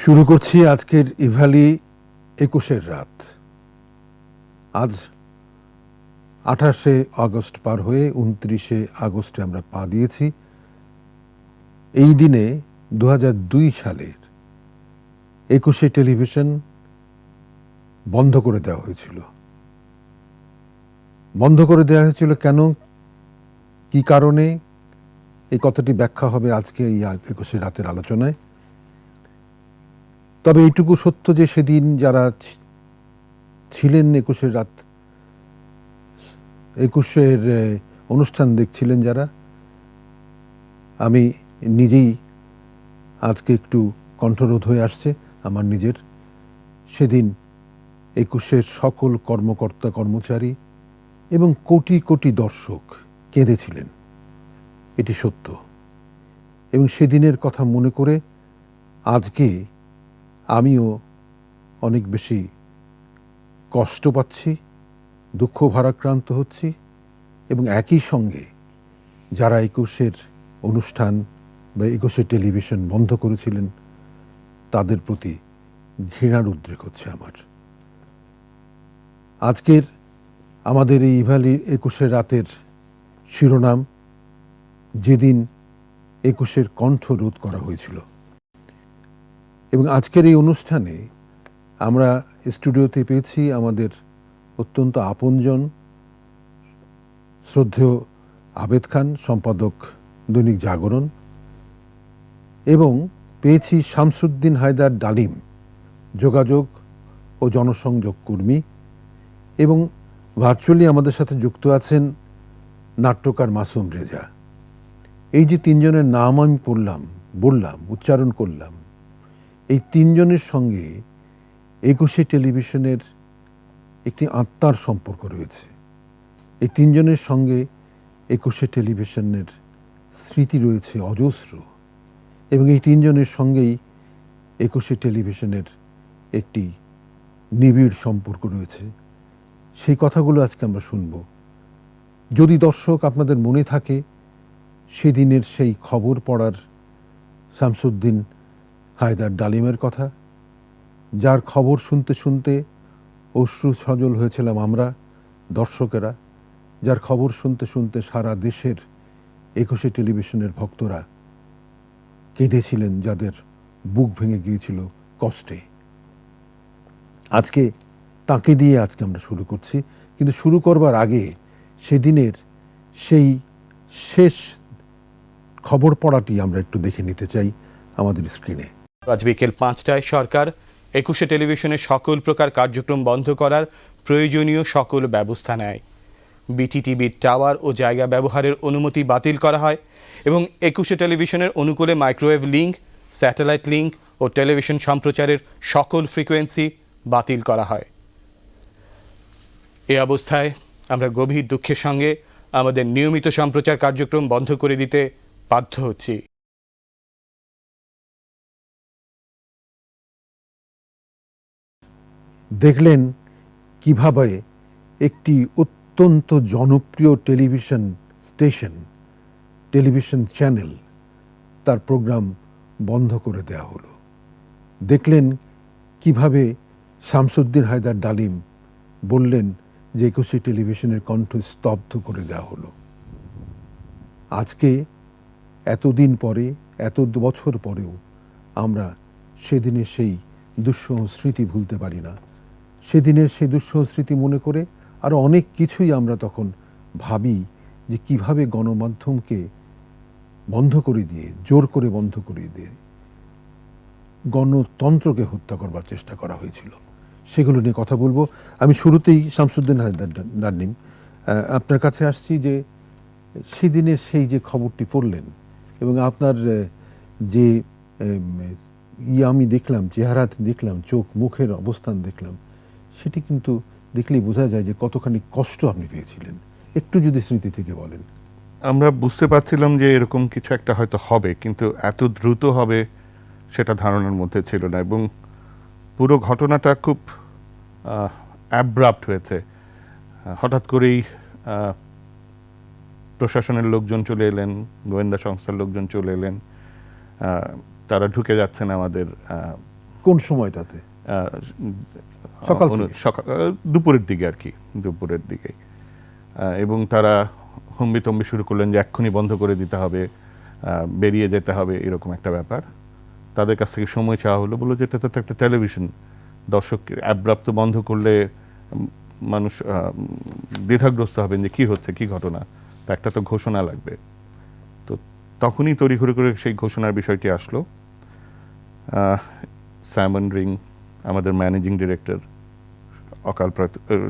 শুরু করছি আজকের ইভালি ২১-এর রাত। আজ ২৮শে আগস্ট পার হয়ে ২৯শে আগস্টে আমরা পা দিয়েছি। এই দিনে ২০০২ সালের ২১শে টেলিভিশন বন্ধ করে দেওয়া হয়েছিল। বন্ধ করে দেওয়া হয়েছিল কেন, কি কারণে, এই কথাটি ব্যাখ্যা হবে আজকে এই ২১শে রাতের আলোচনায়। তবে এইটুকু সত্য যে সেদিন যারা ছিলেন ২১শে রাত ২১-এর অনুষ্ঠান দেখছিলেন যারা, আমি নিজেই আজকে একটু কণ্ঠরোধ হয়ে আসছে আমার নিজের। সেদিন ২১-এর সকল কর্মকর্তা কর্মচারী এবং কোটি কোটি দর্শক কেঁদেছিলেন, এটি সত্য। এবং সেদিনের কথা মনে করে আজকে আমিও অনেক বেশি কষ্ট পাচ্ছি, দুঃখ ভারাক্রান্ত হচ্ছি এবং একই সঙ্গে যারা ২১-এর অনুষ্ঠান বা ২১শে টেলিভিশন বন্ধ করেছিলেন তাদের প্রতি ঘৃণার উদ্রেক হচ্ছে আমার। আজকের আমাদের এই ইভালি ২১শে রাতের শিরোনাম, যেদিন ২১-এর কণ্ঠ রোধ করা হয়েছিল। এবং আজকের এই অনুষ্ঠানে আমরা স্টুডিওতে পেয়েছি আমাদের অত্যন্ত আপনজন শ্রদ্ধেয় আবেদ খান, সম্পাদক দৈনিক জাগরণ, এবং পেয়েছি শামসুদ্দিন হায়দার ডালিম, যোগাযোগ ও জনসংযোগ কর্মী, এবং ভার্চুয়ালি আমাদের সাথে যুক্ত আছেন নাট্যকার মাসুম রেজা। এই যে তিনজনের নাম আমি বললাম, উচ্চারণ করলাম, এই তিনজনের সঙ্গে ২১শে টেলিভিশনের একটি আত্মার সম্পর্ক রয়েছে। এই তিনজনের সঙ্গে ২১শে টেলিভিশনের স্মৃতি রয়েছে অজস্র, এবং এই তিনজনের সঙ্গেই ২১শে টেলিভিশনের একটি নিবিড় সম্পর্ক রয়েছে। সেই কথাগুলো আজকে আমরা শুনব। যদি দর্শক আপনাদের মনে থাকে সেদিনের সেই খবর পড়ার শামসুদ্দিন হায়দার ডালিমের কথা, যার খবর শুনতে শুনতে অশ্রু সজল হয়েছিলাম আমরা দর্শকেরা, যার খবর শুনতে শুনতে সারা দেশের ২১শে টেলিভিশনের ভক্তরা কেঁদেছিলেন, যাদের বুক ভেঙে গিয়েছিল কষ্টে। আজকে তাকে দিয়ে আজকে আমরা শুরু করছি, কিন্তু শুরু করবার আগে সেদিনের সেই শেষ খবর পড়াটি আমরা একটু দেখে নিতে চাই আমাদের স্ক্রিনে। আজ বিকেল ৫টায় সরকার ২১শে টেলিভিশনের সকল প্রকার কার্যক্রম বন্ধ করার প্রয়োজনীয় সকল ব্যবস্থা নেয়। বিটিটিভির টাওয়ার ও জায়গা ব্যবহারের অনুমতি বাতিল করা হয় এবং ২১শে টেলিভিশনের অনুকূলে মাইক্রোওয়েভ লিঙ্ক, স্যাটেলাইট লিঙ্ক ও টেলিভিশন সম্প্রচারের সকল ফ্রিকোয়েন্সি বাতিল করা হয়। এ অবস্থায় আমরা গভীর দুঃখের সঙ্গে আমাদের নিয়মিত সম্প্রচার কার্যক্রম বন্ধ করে দিতে বাধ্য হচ্ছি। দেখলেন কিভাবে একটি অত্যন্ত জনপ্রিয় টেলিভিশন স্টেশন, টেলিভিশন চ্যানেল, তার প্রোগ্রাম বন্ধ করে দেওয়া হলো। দেখলেন কিভাবে শামসুদ্দিন হায়দার ডালিম বললেন যে ২১শে টেলিভিশনের কণ্ঠ স্তব্ধ করে দেওয়া হলো। আজকে এতদিন পরে, এত বছর পরেও আমরা সেদিনের সেই দুঃসহ স্মৃতি ভুলতে পারি না। সেদিনের সেই দুঃসহ স্মৃতি মনে করে আরও অনেক কিছুই আমরা তখন ভাবি যে কিভাবে গণমাধ্যমকে বন্ধ করে দিয়ে, জোর করে বন্ধ করে দিয়ে গণতন্ত্রকে হত্যা করবার চেষ্টা করা হয়েছিল। সেগুলো নিয়ে কথা বলবো। আমি শুরুতেই শামসুদ্দিন হায়দার ডালিম, আপনার কাছে আসছি যে সেদিনের সেই যে খবরটি পড়লেন এবং আপনার যে আমি দেখলাম, চেহারা দেখলাম, চোখ মুখের অবস্থান দেখলাম, সেটি কিন্তু দেখলেই বোঝা যায় যে কতখানি কষ্ট আপনি পেয়েছিলেন। একটু যদি স্মৃতি থেকে বলেন। আমরা বুঝতে পারছিলাম যে এরকম কিছু একটা হয়তো হবে, কিন্তু এত দ্রুত হবে সেটা ধারণার মধ্যে ছিল না, এবং পুরো ঘটনাটা খুব অ্যাব্রাপ্ট হয়েছে। হঠাৎ করেই প্রশাসনের লোকজন চলে এলেন, গোয়েন্দা সংস্থার লোকজন চলে এলেন, তারা ঢুকে যাচ্ছেন আমাদের কোন সময়টাতে? সকাল থেকে? দুপুরের দিকে আর কি, দুপুরের দিকে। এবং তারা হম্বিতম্বি শুরু করলেন যে এক্ষুনি বন্ধ করে দিতে হবে, বেরিয়ে যেতে হবে, এরকম একটা ব্যাপার। তাদের কাছ থেকে সময় চাওয়া হলো, বললো যে এটা তো একটা টেলিভিশন, দর্শক অ্যাব্রাপ্ত বন্ধ করলে মানুষ দ্বিধাগ্রস্ত হবেন যে কি হচ্ছে, কি ঘটনা, তা একটা তো ঘোষণা লাগবে। তো তখনই তড়িঘড়ি করে সেই ঘোষণার বিষয়টি আসলো। সাইমন রিং, আমাদের ম্যানেজিং ডিরেক্টর,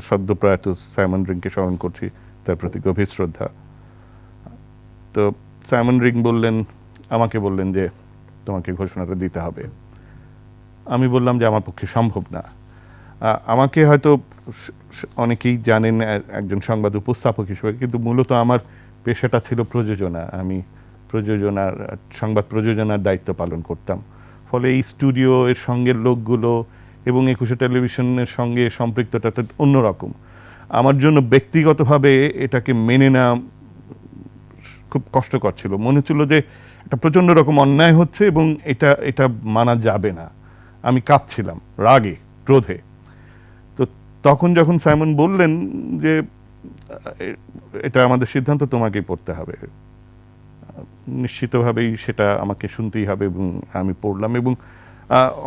সদ্যপ্রয়াত সাইমন রিংকে স্মরণ করছি, তার প্রতি গভীর শ্রদ্ধা। তো সাইমন রিং আমাকে বললেন যে তোমাকে ঘোষণাটা দিতে হবে। আমি বললাম যে আমার পক্ষে সম্ভব না। আমাকে হয়তো অনেকেই জানেন একজন সংবাদ উপস্থাপক হিসেবে, কিন্তু মূলত আমার পেশাটা ছিল প্রযোজনা। আমি সংবাদ প্রযোজনার দায়িত্ব পালন করতাম। ফলে এই স্টুডিও এর সঙ্গে লোকগুলো এবং একুশে টেলিভিশনের সঙ্গে সম্পৃক্তটা তো অন্যরকম। আমার জন্য ব্যক্তিগতভাবে এটাকে মেনে নেওয়া খুব কষ্টকর ছিল। মনে হচ্ছিল যে একটা প্রচণ্ড রকম অন্যায় হচ্ছে এবং এটা মানা যাবে না। আমি কাঁপছিলাম রাগে, ক্রোধে। তো তখন যখন সাইমন বললেন যে এটা আমাদের সিদ্ধান্ত, তোমাকেই পড়তে হবে, নিশ্চিতভাবেই সেটা আমাকে শুনতেই হবে। এবং আমি পড়লাম। এবং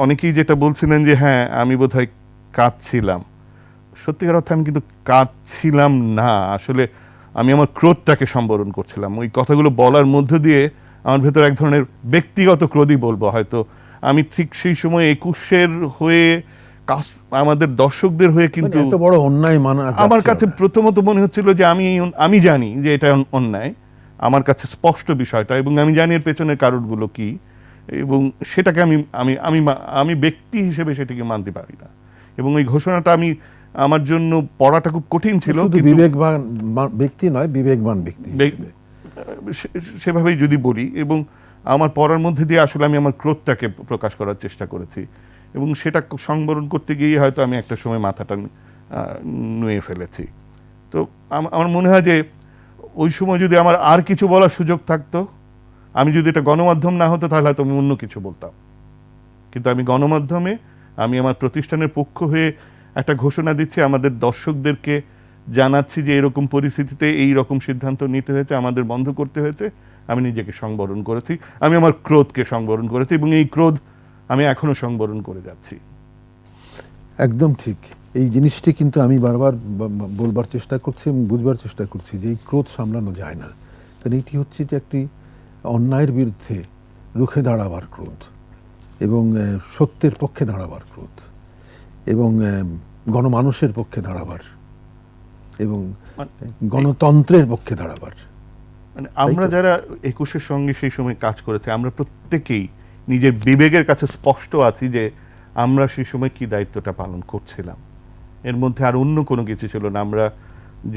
অনেকেই যেটা বলছিলেন যে হ্যাঁ আমি বোধহয় কাঁদছিলাম, সত্যিকার অর্থে আমি কিন্তু কাঁদছিলাম না। আসলে আমি আমার ক্রোধটাকে সম্বরণ করছিলাম। ওই কথাগুলো বলার মধ্য দিয়ে আমার ভেতর এক ধরনের ব্যক্তিগত ক্রোধই বলবো হয়তো। আমি ঠিক সেই সময় একুশের হয়ে আমাদের দর্শকদের হয়ে কিন্তু এত বড় অন্যায় মানা আমার কাছে প্রথমত মনে হচ্ছিল যে আমি জানি যে এটা অন্যায়, আমার কাছে স্পষ্ট বিষয়টা, এবং আমি জানি এর পেছনের কারণগুলো কি, এবং সেটাকে আমি ব্যক্তি হিসেবে সেটাকে মানতে পারি না। এবং ওই ঘোষণাটা আমার জন্য পড়াটা খুব কঠিন ছিল। বিবেকবান ব্যক্তি নয়, বিবেকবান ব্যক্তি সেভাবেই যদি বলি। এবং আমার পড়ার মধ্যে দিয়ে আসলে আমি আমার ক্রোধটাকে প্রকাশ করার চেষ্টা করেছি, এবং সেটা সংবরণ করতে গিয়ে হয়তো আমি একটা সময় মাথাটা নুয়ে ফেলেছি। তো আমার মনে হয় যে ওই সময় যদি আমার আর কিছু বলার সুযোগ থাকতো, আমি যদি এটা গণমাধ্যম না হতো তাহলে হয়তো আমি অন্য কিছু বলতাম। কিন্তু আমি গণমাধ্যমে আমি আমার প্রতিষ্ঠানের পক্ষ হয়ে একটা ঘোষণা দিচ্ছি, আমাদের দর্শকদেরকে জানাচ্ছি যে এরকম পরিস্থিতিতে এই রকম সিদ্ধান্ত নিতে হয়েছে, আমাদের বন্ধ করতে হয়েছে। আমি নিজেকে সংবরণ করেছি, আমি আমার ক্রোধকে সংবরণ করেছি, এবং এই ক্রোধ আমি এখনো সংবরণ করে যাচ্ছি। একদম ঠিক। এই জিনিসটি কিন্তু আমি বারবার বলবার চেষ্টা করছি এবং বুঝবার চেষ্টা করছি যে এই ক্রোধ সামলানো যায় না। কারণ এটি হচ্ছে যে একটি অন্যায়ের বিরুদ্ধে রুখে দাঁড়াবার ক্রোধ, এবং সত্যের পক্ষে দাঁড়াবার ক্রোধ, এবং গণমানুষের পক্ষে দাঁড়াবার, এবং গণতন্ত্রের পক্ষে দাঁড়াবার। মানে আমরা যারা একুশের সঙ্গে সেই সময় কাজ করেছি, আমরা প্রত্যেকেই নিজের বিবেকের কাছে স্পষ্ট আছি যে আমরা সেই সময় কি দায়িত্বটা পালন করছিলাম। এর মধ্যে আর অন্য কোনো কিছু ছিল না। আমরা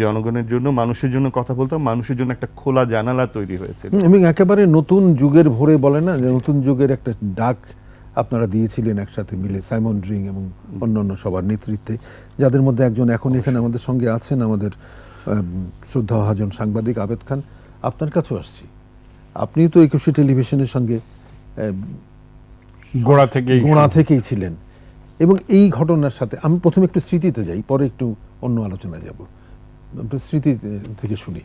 জনগণের জন্য, মানুষের জন্য কথা বলতাম, মানুষের জন্য একটা খোলা জানালা তৈরি হয়েছে। এবং একেবারে নতুন যুগের ভোরে বলে না, যে নতুন যুগের একটা ডাক আপনারা দিয়েছিলেন একসাথে মিলে, সাইমন রিং এবং অন্যান্য সবার নেতৃত্বে, যাদের মধ্যে একজন এখন এখানে আমাদের সঙ্গে আছেন, আমাদের শ্রদ্ধাভাজন সাংবাদিক আবেদ খান। আপনার কাছেও আসছি, আপনিও তো একুশে টেলিভিশনের সঙ্গে গোড়া থেকেই ছিলেন, এবং এই ঘটনার সাথে আমি প্রথমে একটু স্মৃতিতে যাই, পরে একটু অন্য আলোচনায় যাব। স্মৃতি থেকে শুনি।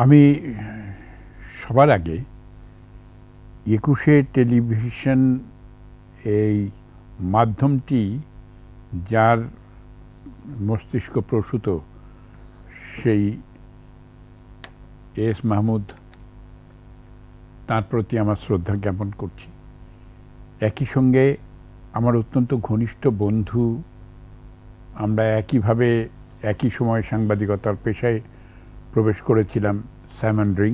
আমি সবার আগে একুশে টেলিভিশন এই মাধ্যমটি যার মস্তিষ্ক প্রসূত সেই এস মাহমুদ, তার প্রতি আমার শ্রদ্ধা জ্ঞাপন করছি। একই সঙ্গে আমার অত্যন্ত ঘনিষ্ঠ বন্ধু, আমরা একইভাবে একই সময় সাংবাদিকতার পেশায় প্রবেশ করেছিলাম, সাইমন রিং,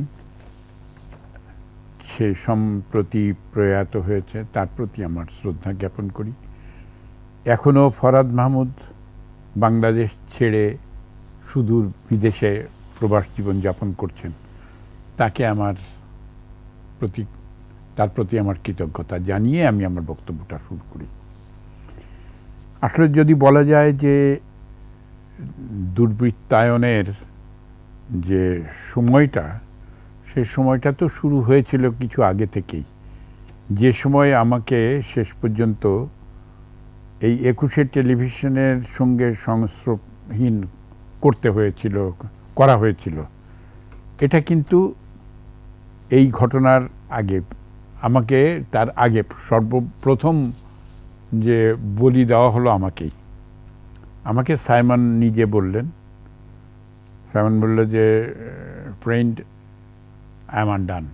সে সম্প্রতি প্রয়াত হয়েছে, তার প্রতি আমার শ্রদ্ধা জ্ঞাপন করি। এখনও ফরহাদ মাহমুদ বাংলাদেশ ছেড়ে সুদূর বিদেশে প্রবাস জীবন যাপন করছেন, তার প্রতি আমার কৃতজ্ঞতা জানিয়ে আমি আমার বক্তব্যটা শুরু করি। আসলে যদি বলা যায় যে দুর্বৃত্তায়নের যে সময়টা, সে সময়টা তো শুরু হয়েছিল কিছু আগে থেকেই, যে সময় আমাকে শেষ পর্যন্ত এই 21শে টেলিভিশনের সঙ্গে সংস্রবহীন করা হয়েছিল, এটা কিন্তু এই ঘটনার আগে, আমাকে তার আগে সর্বপ্রথম যে বলি দেওয়া হলো আমাকে সাইমন নিজে বললেন। সাইমন বলল যে, friend, I am undone,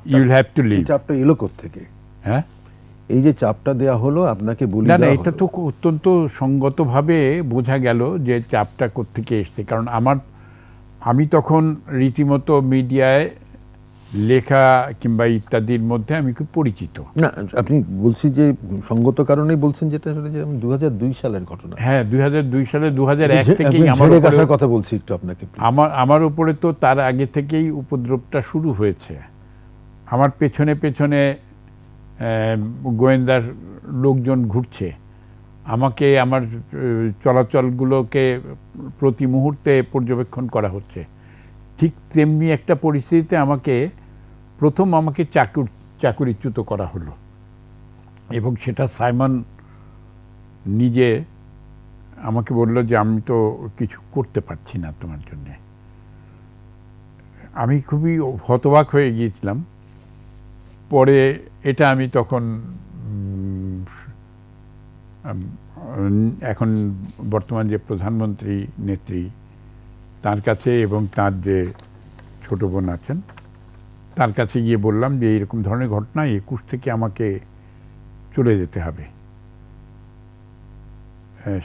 you will have to leave. চাপটা এলো কোত্থেকে? হ্যাঁ, এই যে চাপটা দেয়া হলো আপনাকে, বলি না, দেওয়া এটা হলো। তো অত্যন্ত সঙ্গতভাবে বোঝা গেল যে চাপটা কোত্থেকে এসছে। কারণ আমি তখন রীতিমতো মিডিয়ায় লেখা কিংবা ইত্যাদির মধ্যে আমি খুব পরিচিত। না, আপনি বলছি যে সঙ্গত কারণেই বলছেন, যেটা আসলে যে 2002 সালের ঘটনা। হ্যাঁ, 2002 সালে 2001 থেকেই আমার আসার কথা বলছি একটু আপনাকে। আমার উপরে তো তার আগে থেকেই উপদ্রবটা শুরু হয়েছে। আমার পেছনে পেছনে গোয়েন্দার লোকজন ঘুরছে, আমাকে আমার চলাচলগুলোকে প্রতি মুহূর্তে পর্যবেক্ষণ করা হচ্ছে। ঠিক তেমনি একটা পরিস্থিতিতে প্রথম আমাকে চাকুরিচ্যুত করা হলো, এবং সেটা সাইমন নিজে আমাকে বলল যে, আমি তো কিছু করতে পারছি না তোমার জন্যে। আমি খুবই হতবাক হয়ে গিয়েছিলাম। পরে এটা আমি তখন এখন বর্তমান যে প্রধানমন্ত্রী নেত্রী, তার কাছে এবং তার যে ছোট বোন আছেন, তার কাছে গিয়ে বললাম যে এইরকম ধরনের ঘটনা, 21 থেকে আমাকে চলে যেতে হবে।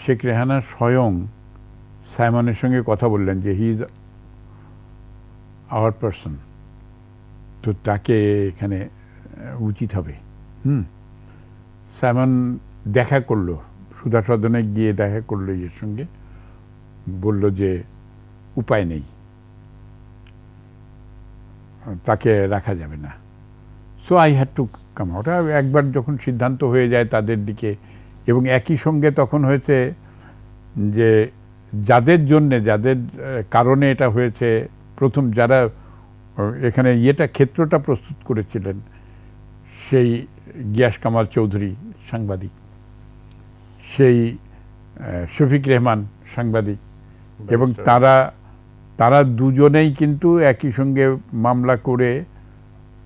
শেখ রেহানা স্বয়ং সাইমনের সঙ্গে কথা বললেন যে, হি ইজ আওয়ার পারসন, তো তাকে এখানে উচিত হবে। সাইমন দেখা করলো, সুধা সদনে গিয়ে দেখা করলো এর সঙ্গে, বলল যে উপায় নেই, তাকে রাখা যাবে না। So I had to come out. একবার যখন সিদ্ধান্ত হয়ে যায় তাদের দিকে, এবং একই সঙ্গে তখন হয়েছে যে যাদের কারণে এটা হয়েছে, প্রথম যারা এখানে ক্ষেত্রটা প্রস্তুত করেছিলেন, সেই গিয়াস কামাল চৌধুরী সাংবাদিক, সেই শফিক রেহমান সাংবাদিক, এবং তারা দুজনেই কিন্তু একই সঙ্গে মামলা করে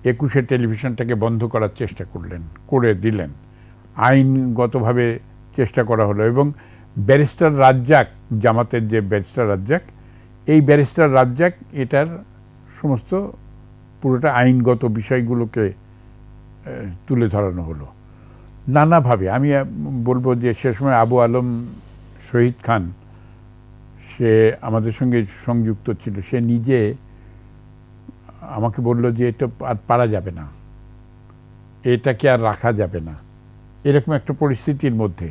21শে টেলিভিশনটাকে বন্ধ করার চেষ্টা করে দিলেন। আইনগতভাবে চেষ্টা করা হলো, এবং ব্যারিস্টার রাজ্জাক, জামাতের যে ব্যারিস্টার রাজ্জাক, এই ব্যারিস্টার রাজ্জাক এটার সমস্ত পুরোটা আইনগত বিষয়গুলোকে তুলে ধরানো হলো নানাভাবে। আমি বলবো যে সে সময় আবু আলম শহীদ খান, সে আমাদের সঙ্গে সংযুক্ত ছিল, সে নিজে আমাকে বলল যে এটা আর পারা যাবে না, এটাকে আর রাখা যাবে না, এরকম একটা পরিস্থিতির মধ্যে।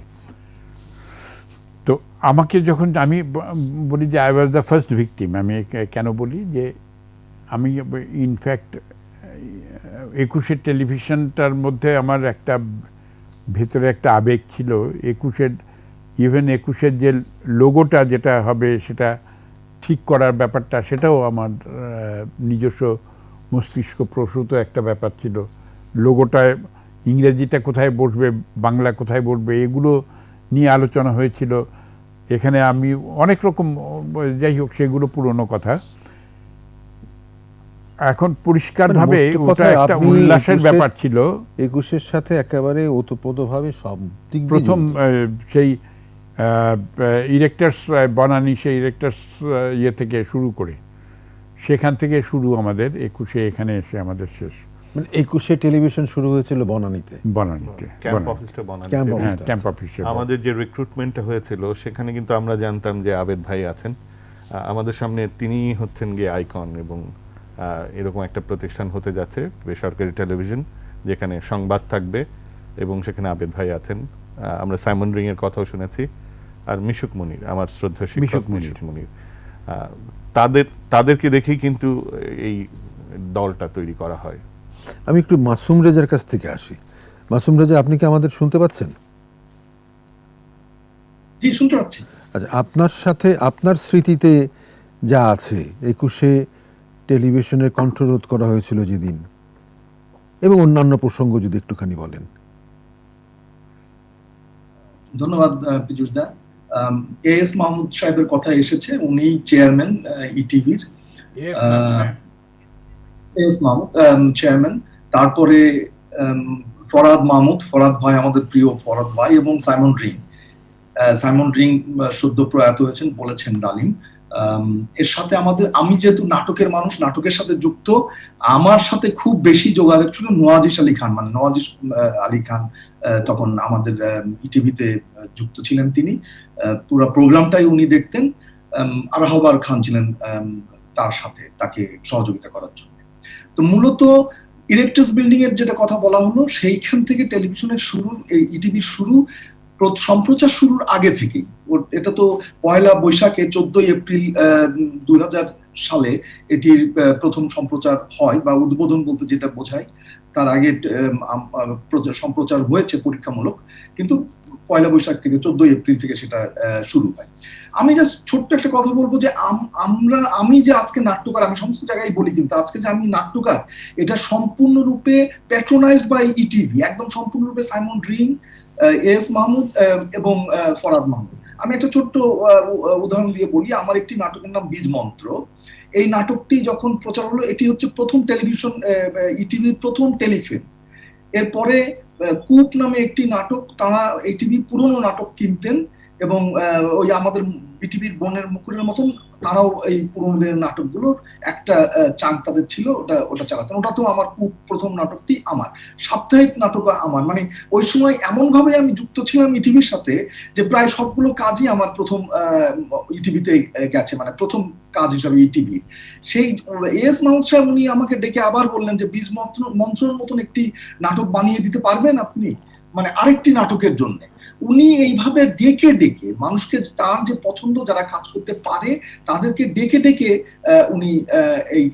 তো আমাকে যখন আমি বলি যে I was the first victim, আমি কেন বলি যে আমি ইনফ্যাক্ট 21শে টেলিভিশনটার মধ্যে আমার একটা ভেতরে একটা আবেগ ছিল। 21শে যে লোগোটা যেটা হবে সেটা ঠিক করার ব্যাপারটা, সেটাও আমার নিজস্ব মস্তিষ্ক প্রসূত একটা ব্যাপার ছিল। লোগোটায় ইংরেজিটা কোথায় বসবে, বাংলা কোথায় বসবে, এগুলো নিয়ে আলোচনা হয়েছিল। এখানে আমি অনেক রকম, যাই হোক সেগুলো পুরনো কথা। এখন পরিষ্কারভাবে ওটা একটা উল্লাসের ব্যাপার ছিল। 21-এর সাথে একেবারে ওতপ্রোতভাবে সব দিক দিয়ে প্রথম সেই ইরেক্টার্স বনানী, সেই ইরেক্টার্স থেকে শুরু করে, সেখান থেকে শুরু আমাদের 21শে, এখানে এসে আমাদের শেষ। মানে 21শে টেলিভিশন শুরু হয়েছিল বনানীতে। ক্যাম্প অফিসটা বনানীতে। ক্যাম্প অফিসে আমাদের যে রিক্রুটমেন্টটা হয়েছিল সেখানে কিন্তু আমরা জানতাম যে আবেদ ভাই আছেন আমাদের সামনে, তিনি হচ্ছেন গিয়ে আইকন, এবং এরকম একটা প্রতিষ্ঠান হতে যাচ্ছে বেসরকারি টেলিভিশন, যেখানে সংবাদ থাকবে, এবং সেখানে আবেদ ভাই আছেন। আমরা সাইমন রিং এর কথাও শুনেছি, আর মিশুক মনির, আমার শ্রদ্ধা শিক্ষক মিশুক মনির, তাদেরকে দেখেই কিন্তু এই দলটা তৈরি করা হয়। আমি একটু মাসুম রেজার কাছ থেকে আসি। মাসুম রেজা, আপনি কি আমাদের শুনতে পাচ্ছেন? জি, শুনতে পাচ্ছি। আচ্ছা, আপনার সাথে আপনার স্মৃতিতে যা আছে, 21শে টেলিভিশনের কণ্ঠরোধ করা হয়েছিল যেদিন, এবং অন্যান্য প্রসঙ্গ যদি একটুখানি বলেন। ধন্যবাদ পীযূষ দা। এএস মাহমুদ সাহেবের কথা এসেছে, উনি চেয়ারম্যান ইটিভির। এএস মাহমুদ চেয়ারম্যান, তারপরে ফরহাদ মাহমুদ, ফরহাদ ভাই, আমাদের প্রিয় ফরহাদ ভাই, এবং সাইমন রিং সদ্য প্রয়াত হয়েছেন, বলেছেন ডালিম। এর সাথে আমি যেহেতু নাটকের মানুষ, নাটকের সাথে যুক্ত, আমার সাথে খুব বেশি যোগাযোগ ছিল নওয়াজিশ আলী খান। তখন আমাদের ইটিভিতে যুক্ত ছিলেন তিনি, পুরো প্রোগ্রামটাই উনি দেখতেন। আর রাহবার খান ছিলেন তার সাথে, তাকে সহযোগিতা করার জন্য। তো মূলত ইরেক্টাস বিল্ডিং এর যেটা কথা বলা হলো, সেইখান থেকে টেলিভিশনের শুরু, এই ইটিভির শুরু, সম্প্রচার শুরুর আগে থেকেই। এটা তো পয়লা বৈশাখে 14 এপ্রিল 2000 সালে এটির প্রথম সম্প্রচার হয়, বা উদ্বোধন বলতে যেটা বোঝায়। তার আগে সম্প্রচার হয়েছে পরীক্ষামূলক, কিন্তু পয়লা বৈশাখ থেকে 14 এপ্রিল থেকে সেটা শুরু হয়। আমি জাস্ট ছোট্ট একটা কথা বলবো যে আমি যে আজকে নাট্যকার, আমি সমস্ত জায়গায় বলি, কিন্তু আজকে যে আমি নাট্যকার, এটা সম্পূর্ণরূপে প্যাট্রোনাইজড বাই ইটিভি, একদম সম্পূর্ণরূপে সাইমন রিং, এএস মাহমুদ এবং ফরহাদ মাহমুদ। আমি একটা ছোট্ট উদাহরণ দিয়ে বলি। আমার একটি নাটকের নাম বীজ মন্ত্র। এই নাটকটি যখন প্রচার হলো, এটি হচ্ছে প্রথম টেলিভিশন, ইটিভির প্রথম টেলিফিল্ম। এরপরে কূপ নামে একটি নাটক, তারা ইটিভি পুরনো নাটক কিনতেন, এবং ওই আমাদের বিটিভির বনের মুকুরের মতন তারাও এই পুরোনো দিনের নাটকগুলোর একটা চাঁদ তাদের ছিল, ওটা চালাতেন। ওটা তো আমার খুব প্রথম নাটকটি, আমার সাপ্তাহিক নাটক আমার, মানে ওই সময় এমন ভাবে আমি যুক্ত ছিলাম ইটিভির সাথে যে প্রায় সবগুলো কাজই আমার প্রথম ইটিভিতে গেছে, মানে প্রথম কাজ হিসাবে ইটিভি। সেই এএস মাহমুদ সাহেব উনি আমাকে ডেকে আবার বললেন যে বীজ মন্ত্রের মতন একটি নাটক বানিয়ে দিতে পারবেন আপনি, মানে আরেকটি নাটকের জন্য। উনি এইভাবে ডেকে ডেকে মানুষকে, তার যে পছন্দ, যারা কাজ করতে পারে তাদেরকে ডেকে ডেকে উনি এই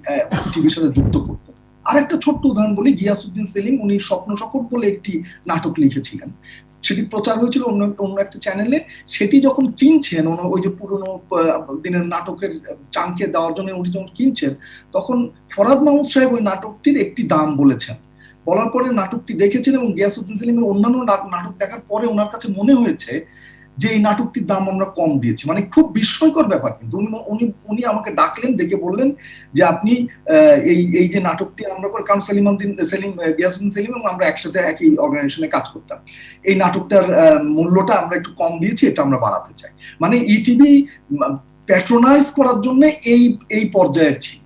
টিভির সাথে যুক্ত করতেন। আরেকটা ছোট্ট উদাহরণ বলি, গিয়াসউদ্দিন সেলিম, উনি স্বপ্ন সকট বলে একটি নাটক লিখেছিলেন, সেটি প্রচার হয়েছিল অন্য একটা চ্যানেলে। সেটি যখন কিনছেন, ওই যে পুরোনো দিনের নাটকের চাঙ্কে দেওয়ার জন্য উনি যখন কিনছেন, তখন ফরহাদ মাহমুদ সাহেব ওই নাটকটির একটি দাম বলেছেন। বলার পরে নাটকটি দেখেছেন, এবং গিয়াসউদ্দিন সেলিমের অন্যান্য নাটক দেখার পরে ওনার কাছে মনে হয়েছে যে এই নাটকটির দাম আমরা কম দিয়েছি। মানে খুব বিস্ময়কর ব্যাপার। কিন্তু উনি আমাকে ডাকলেন, ডেকে বললেন যে আপনি এই যে নাটকটি আমরা করে, কারণ গিয়াসউদ্দিন সেলিম এবং আমরা একসাথে একই অর্গানাইজেশনে কাজ করতাম, এই নাটকটার মূল্যটা আমরা একটু কম দিয়েছি, এটা আমরা বাড়াতে চাই। মানে ইটিভি প্যাট্রোনাইজ করার জন্য এই পর্যায়ের ছিল।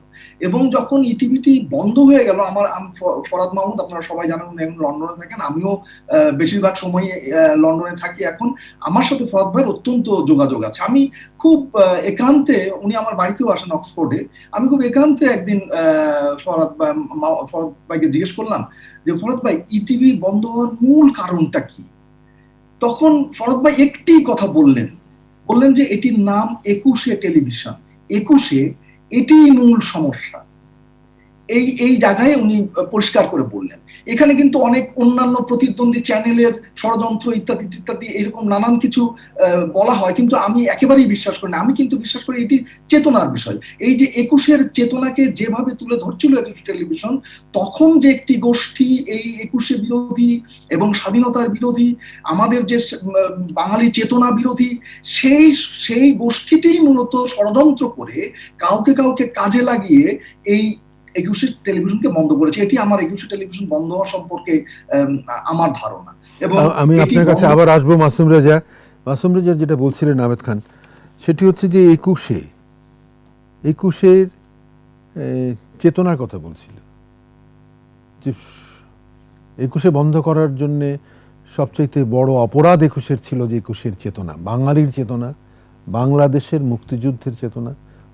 এবং যখন ইটিভিটি বন্ধ হয়ে গেল, আমি ফরহাদ মাহমুদ, আপনারা সবাই জানেন এখন লন্ডনে থাকেন, আমিও বেশিরভাগ সময় লন্ডনে থাকি এখন। আমার সাথে ফরহাদ ভাইয়ের অত্যন্ত যোগাযোগ আছে। আমি খুব একান্তে, উনি আমার বাড়িতেও আসেন অক্সফোর্ডে, আমি খুব একান্তে একদিন ফরহাদ ভাইকে জিজ্ঞেস করলাম যে ফরহাদ ভাই, ইটিভি বন্ধ হওয়ার মূল কারণটা কি? তখন ফরহাদ ভাই একটি কথা বললেন যে এটির নাম 21শে টেলিভিশন, 21শে, এটিই মূল সমস্যা। এই জায়গায় উনি পরিষ্কার করে বললেন। এখানে কিন্তু অনেক অন্যান্য প্রতিদ্বন্দ্বী চ্যানেলের ষড়যন্ত্র ইত্যাদি ইত্যাদি এরকম নানান কিছু বলা হয়, কিন্তু আমি একেবারেই বিশ্বাস করি না। আমি কিন্তু বিশ্বাস করি এটি চেতনার বিষয়। এই যে 21শের চেতনাকে যেভাবে তুলে ধরছিল 21 টেলিভিশন, তখন যে একটি গোষ্ঠী এই 21শে বিরোধী এবং স্বাধীনতার বিরোধী, আমাদের যে বাঙালি চেতনা বিরোধী, সেই গোষ্ঠীটি মূলত ষড়যন্ত্র করে কাউকে কাজে লাগিয়ে এই 21শে টেলিভিশনকে বন্ধ করেছে। এটি আমার 21শে টেলিভিশন বন্ধ হওয়া সম্পর্কে আমার ধারণা। এবং আমি আপনার কাছে আবার আসবো। মাসুম রেজা যেটা বলছিলেন আবেদ খান, সেটি হচ্ছে যে 21শের চেতনার কথা বলছিল, যে 21শে বন্ধ করার জন্য সবচাইতে বড় অপরাধ 21শের ছিল যে 21শের চেতনা, বাঙালির চেতনা, বাংলাদেশের মুক্তিযুদ্ধের চেতনা,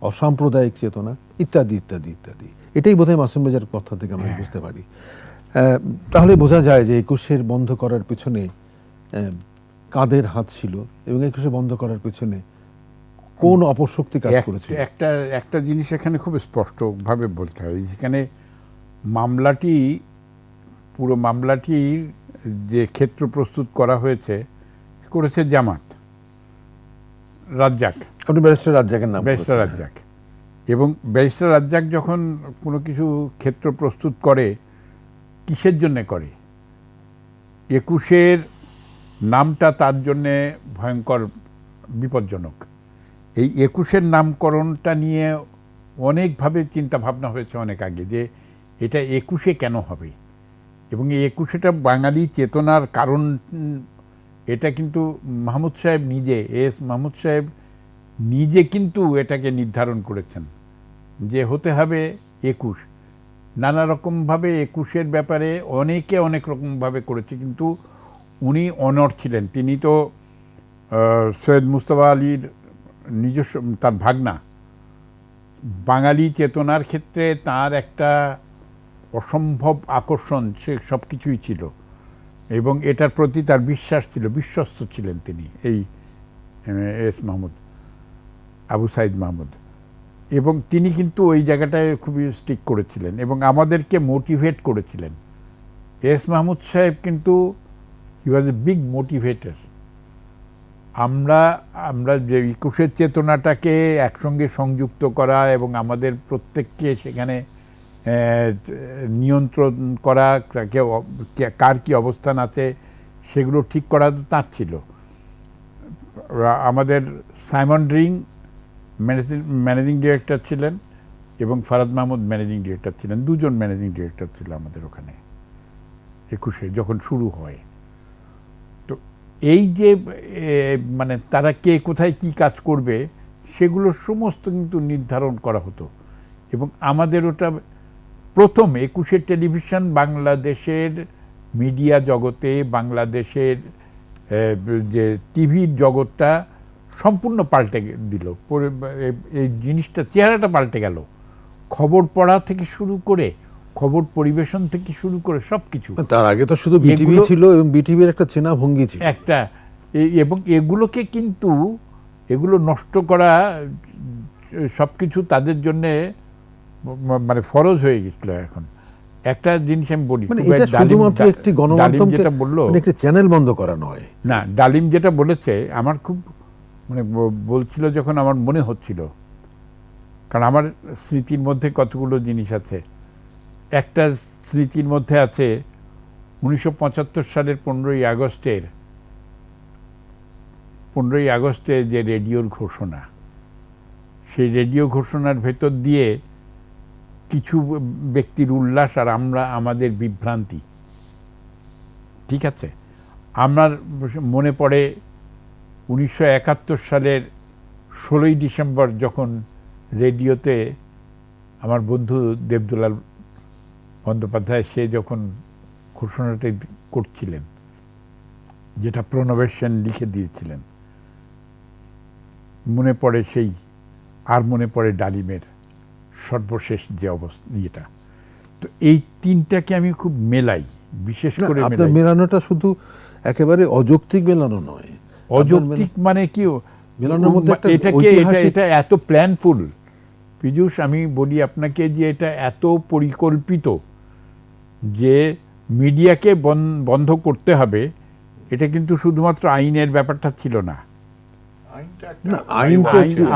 অসাম্প্রদায়িক চেতনা, ইত্যাদি ইত্যাদি ইত্যাদি। এটাই বোধহয় মাসুম রেজার কথা থেকে আমরা বুঝতে পারি। তাহলে বোঝা যায় যে 21শের বন্ধ করার পেছনে কাদের হাত ছিল, এবং 21শে বন্ধ করার পেছনে কোন অপশক্তি কাজ করেছে। একটা জিনিস এখানে খুব স্পষ্টভাবে বলতে হয়, যেখানে পুরো মামলাটির যে ক্ষেত্র প্রস্তুত করা করেছে জামাত, রাজ্জাক। আপনি ব্যারিস্টার রাজ্জাকের নাম, ব্যারিস্টার রাজ্জাক। এবং ব্যারিস্টার রাজ্জাক যখন কোনো কিছু ক্ষেত্র প্রস্তুত করে, কিসের জন্যে করে? 21-এর নামটা তার জন্যে ভয়ঙ্কর বিপজ্জনক। এই 21-এর নামকরণটা নিয়ে অনেকভাবে চিন্তা ভাবনা হয়েছে অনেক আগে, যে এটা 21-এ কেন হবে, এবং এই 21-এটা বাঙালি চেতনার কারণ। এটা কিন্তু মাহমুদ সাহেব নিজে, এস মাহমুদ সাহেব নিজে কিন্তু এটাকে নির্ধারণ করেছেন যে হতে হবে 21। নানা রকমভাবে 21-এর ব্যাপারে অনেকে অনেক রকমভাবে করেছে, কিন্তু উনি অনড় ছিলেন। তিনি তো সৈয়দ মুস্তফা আলীর নিজস্ব, তার ভাগনা। বাঙালি চেতনার ক্ষেত্রে তার একটা অসম্ভব আকর্ষণ, সে সব কিছুই ছিল, এবং এটার প্রতি তার বিশ্বাস ছিল, বিশ্বস্ত ছিলেন তিনি, এই এস মাহমুদ, আবু সাইদ মাহমুদ। এবং তিনি কিন্তু ওই জায়গাটায় খুবই স্টিক করেছিলেন এবং আমাদেরকে মোটিভেট করেছিলেন। এস মাহমুদ সাহেব কিন্তু হি ওয়াজ এ বিগ মোটিভেটর। আমরা যে 21-এর চেতনাটাকে একসঙ্গে সংযুক্ত করা এবং আমাদের প্রত্যেককে সেখানে নিয়ন্ত্রণ করা, কার কী অবস্থান আছে সেগুলো ঠিক করা তার ছিল। আমাদের সাইমন রিং ম্যানেজিং ডিরেক্টর ছিলেন এবং ফরাদ মাহমুদ ম্যানেজিং ডিরেক্টর ছিলেন। দুজন ম্যানেজিং ডিরেক্টর ছিল আমাদের ওখানে 21-এ যখন শুরু হয়। তো এই যে মানে তারা কে কোথায় কি কাজ করবে সেগুলো সমস্ত কিন্তু নির্ধারণ করা হতো। এবং আমাদের ওটা প্রথম 21-এর টেলিভিশন বাংলাদেশের মিডিয়া জগতে, বাংলাদেশের যে টিভির জগৎটা সম্পূর্ণ পাল্টে দিল। এই জিনিসটা, চেহারাটা পাল্টে গেল। খবর পড়া থেকে শুরু করে, খবর পরিবেশন থেকে শুরু করে সব কিছু। তার আগে তো শুধু বিটিভি ছিল এবং বিটিভির একটা চেনা ভঙ্গি ছিল একটা, এবং এগুলোকে কিন্তু এগুলো নষ্ট করা সব কিছু তাদের জন্যে মানে ফরজ হয়ে গেছিল। এখন একটা জিনিস আমি বলি, মানে এটা শুধুমাত্র একটি গণমাধ্যমকে, যেটা বললো, মানে একটি চ্যানেল বন্ধ করা নয়। না, ডালিম যেটা বলেছে আমার খুব মানে বলছিল যখন আমার মনে হচ্ছিল, কারণ আমার স্মৃতির মধ্যে কতগুলো জিনিস আছে। একটা স্মৃতির মধ্যে আছে 1975 সালের 15ই আগস্টে যে রেডিওর ঘোষণা, সেই রেডিও ঘোষণার ভেতর দিয়ে কিছু ব্যক্তির উল্লাস আর আমাদের বিভ্রান্তি। ঠিক আছে, আমার মনে পড়ে 1971 সালের 16ই ডিসেম্বর যখন রেডিওতে আমার বন্ধু দেবদুলাল বন্দ্যোপাধ্যায় সে যখন ঘোষণাটা করছিলেন, যেটা প্রণবেশ সেন লিখে দিয়েছিলেন, মনে পড়ে সেই, আর মনে পড়ে ডালিমের সর্বশেষ যে অবস্থা, ইয়েটা। তো এই তিনটাকে আমি খুব মেলাই, বিশেষ করে আপনার মেলানোটা শুধু একেবারে অযৌক্তিক মেলানো নয়। অযৌক্তিক মানে কি, মেলানোর মধ্যে এটা এত প্ল্যানফুল। পীযূষ, আমি বলি আপনাকে যে এটা এত পরিকল্পিত যে মিডিয়াকে বন্ধ করতে হবে, এটা কিন্তু শুধুমাত্র আইনের ব্যাপারটা ছিল না।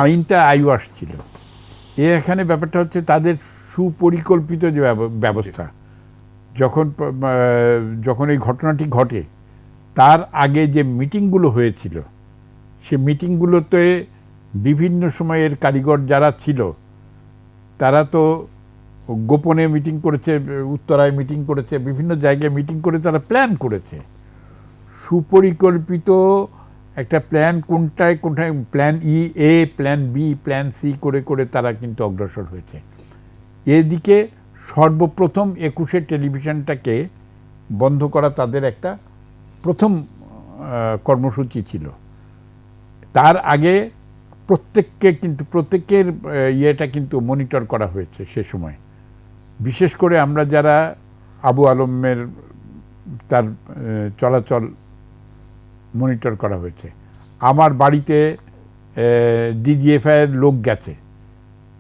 আইনটা আইওয়াস ছিল। এখানে ব্যাপারটা হচ্ছে তাদের সুপরিকল্পিত যে ব্যবস্থা। যখন এই ঘটনাটি ঘটে তার আগে যে মিটিংগুলো হয়েছিল, সে মিটিংগুলোতে বিভিন্ন সময়ের কারিগর যারা ছিল তারা তো গোপনে মিটিং করেছে, উত্তরায় মিটিং করেছে, বিভিন্ন জায়গায় মিটিং করে তারা প্ল্যান করেছে। সুপরিকল্পিত একটা প্ল্যান, কোনটায় plan A, plan B, plan C করে করে তারা কিন্তু অগ্রসর হয়েছে। এদিকে সর্বপ্রথম 21-এর টেলিভিশনটাকে বন্ধ করা তাদের একটা প্রথম কর্মসূচি ছিল। তার আগে প্রত্যেকের ইয়েটা কিন্তু মনিটর করা হয়েছে সে সময়। বিশেষ করে আমরা যারা আবু আলমের তার চলাচল মনিটর করা হয়েছে। আমার বাড়িতে ডিজিএফআইয়ের লোক গেছে।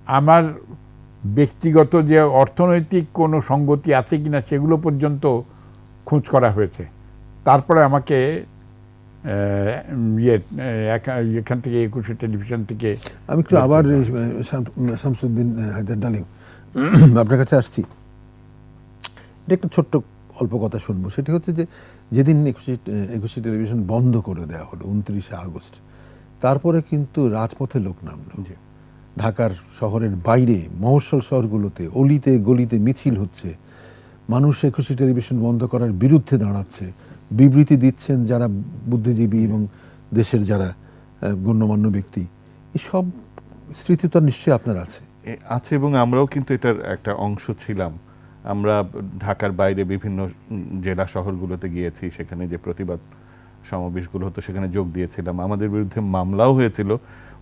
আমার ব্যক্তিগত যে অর্থনৈতিক কোনো সঙ্গতি আছে কিনা সেগুলো পর্যন্ত খোঁজ করা হয়েছে। তারপরে আমাকে এখান থেকে 21-এর টেলিভিশন থেকে আমি একটু আবার শামসুদ্দিন হায়দার ডালিম আপনার কাছে আসছি। এটা একটা ছোট্ট অল্প কথা শুনবো। সেটি হচ্ছে যে যেদিন একুশে টেলিভিশন বন্ধ করে দেওয়া হলো 29শে আগস্ট, তারপরে কিন্তু রাজপথে লোক নামলো। জি। ঢাকার শহরের বাইরে মফস্বল শহরগুলোতে অলিতে গলিতে মিছিল হচ্ছে, মানুষ একুশে টেলিভিশন বন্ধ করার বিরুদ্ধে দাঁড়াচ্ছে, বিবৃতি দিচ্ছেন যারা বুদ্ধিজীবী এবং দেশের যারা গণ্যমান্য ব্যক্তি। এসব স্মৃতি তো নিশ্চয়ই আপনার আছে। আছে, এবং আমরাও কিন্তু এটার একটা অংশ ছিলাম। আমরা ঢাকার বাইরে বিভিন্ন জেলা শহরগুলোতে গিয়েছি, সেখানে যে প্রতিবাদ সমাবেশগুলো হতো সেখানে যোগ দিয়েছিলাম। আমাদের বিরুদ্ধে মামলাও হয়েছিল,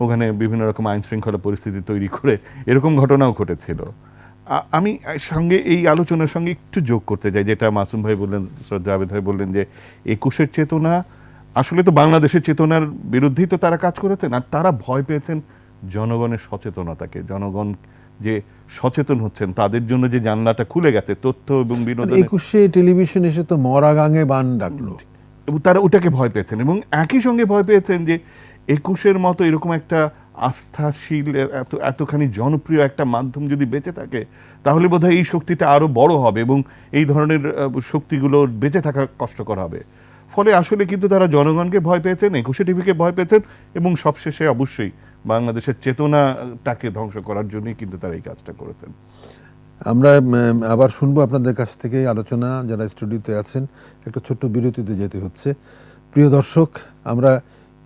ওখানে বিভিন্ন রকম আইন শৃঙ্খলা পরিস্থিতি তৈরি করে এরকম ঘটনাও ঘটেছিল। আমি সঙ্গে এই আলোচনার সঙ্গে একটু যোগ করতে চাই, যেটা মাসুম ভাই বললেন, শ্রদ্ধা আবেদ ভাই বললেন যে একুশের চেতনা আসলে তো বাংলাদেশের চেতনার বিরুদ্ধেই তো তারা কাজ করেছেন, আর তারা ভয় পেয়েছেন জনগণের সচেতনতাকে। জনগণ যে সচেতন হচ্ছেন, তাদের জন্য যে জানলাটা খুলে গেছে তথ্য এবং বিনোদন। একুশে টেলিভিশন এসে তো মরা গাঙে বান ডাকলো, এবং তারা ওটাকে ভয় পেয়েছেন, এবং একই সঙ্গে ভয় পেয়েছেন যে একুশের মতো এরকম একটা আস্থাশীল এতখানি জনপ্রিয় একটা মাধ্যম যদি বেঁচে থাকে, তাহলে বোধহয় এই শক্তিটা আরো বড় হবে এবং এই ধরনের শক্তিগুলো বেঁচে থাকা কষ্টকর হবে। ফলে আসলে কিন্তু তারা জনগণকে ভয় পেয়েছেন, একুশে টিভিকে ভয় পেয়েছেন, এবং সবশেষে অবশ্যই বাংলাদেশের চেতনাটাকে ধ্বংস করার জন্যই কিন্তু তারা এই কাজটা করেছেন। আমরা আবার শুনবো আপনাদের কাছ থেকে আলোচনা, যারা স্টুডিওতে আছেন। একটা ছোট্ট বিরতিতে যেতে হচ্ছে। প্রিয় দর্শক, আমরা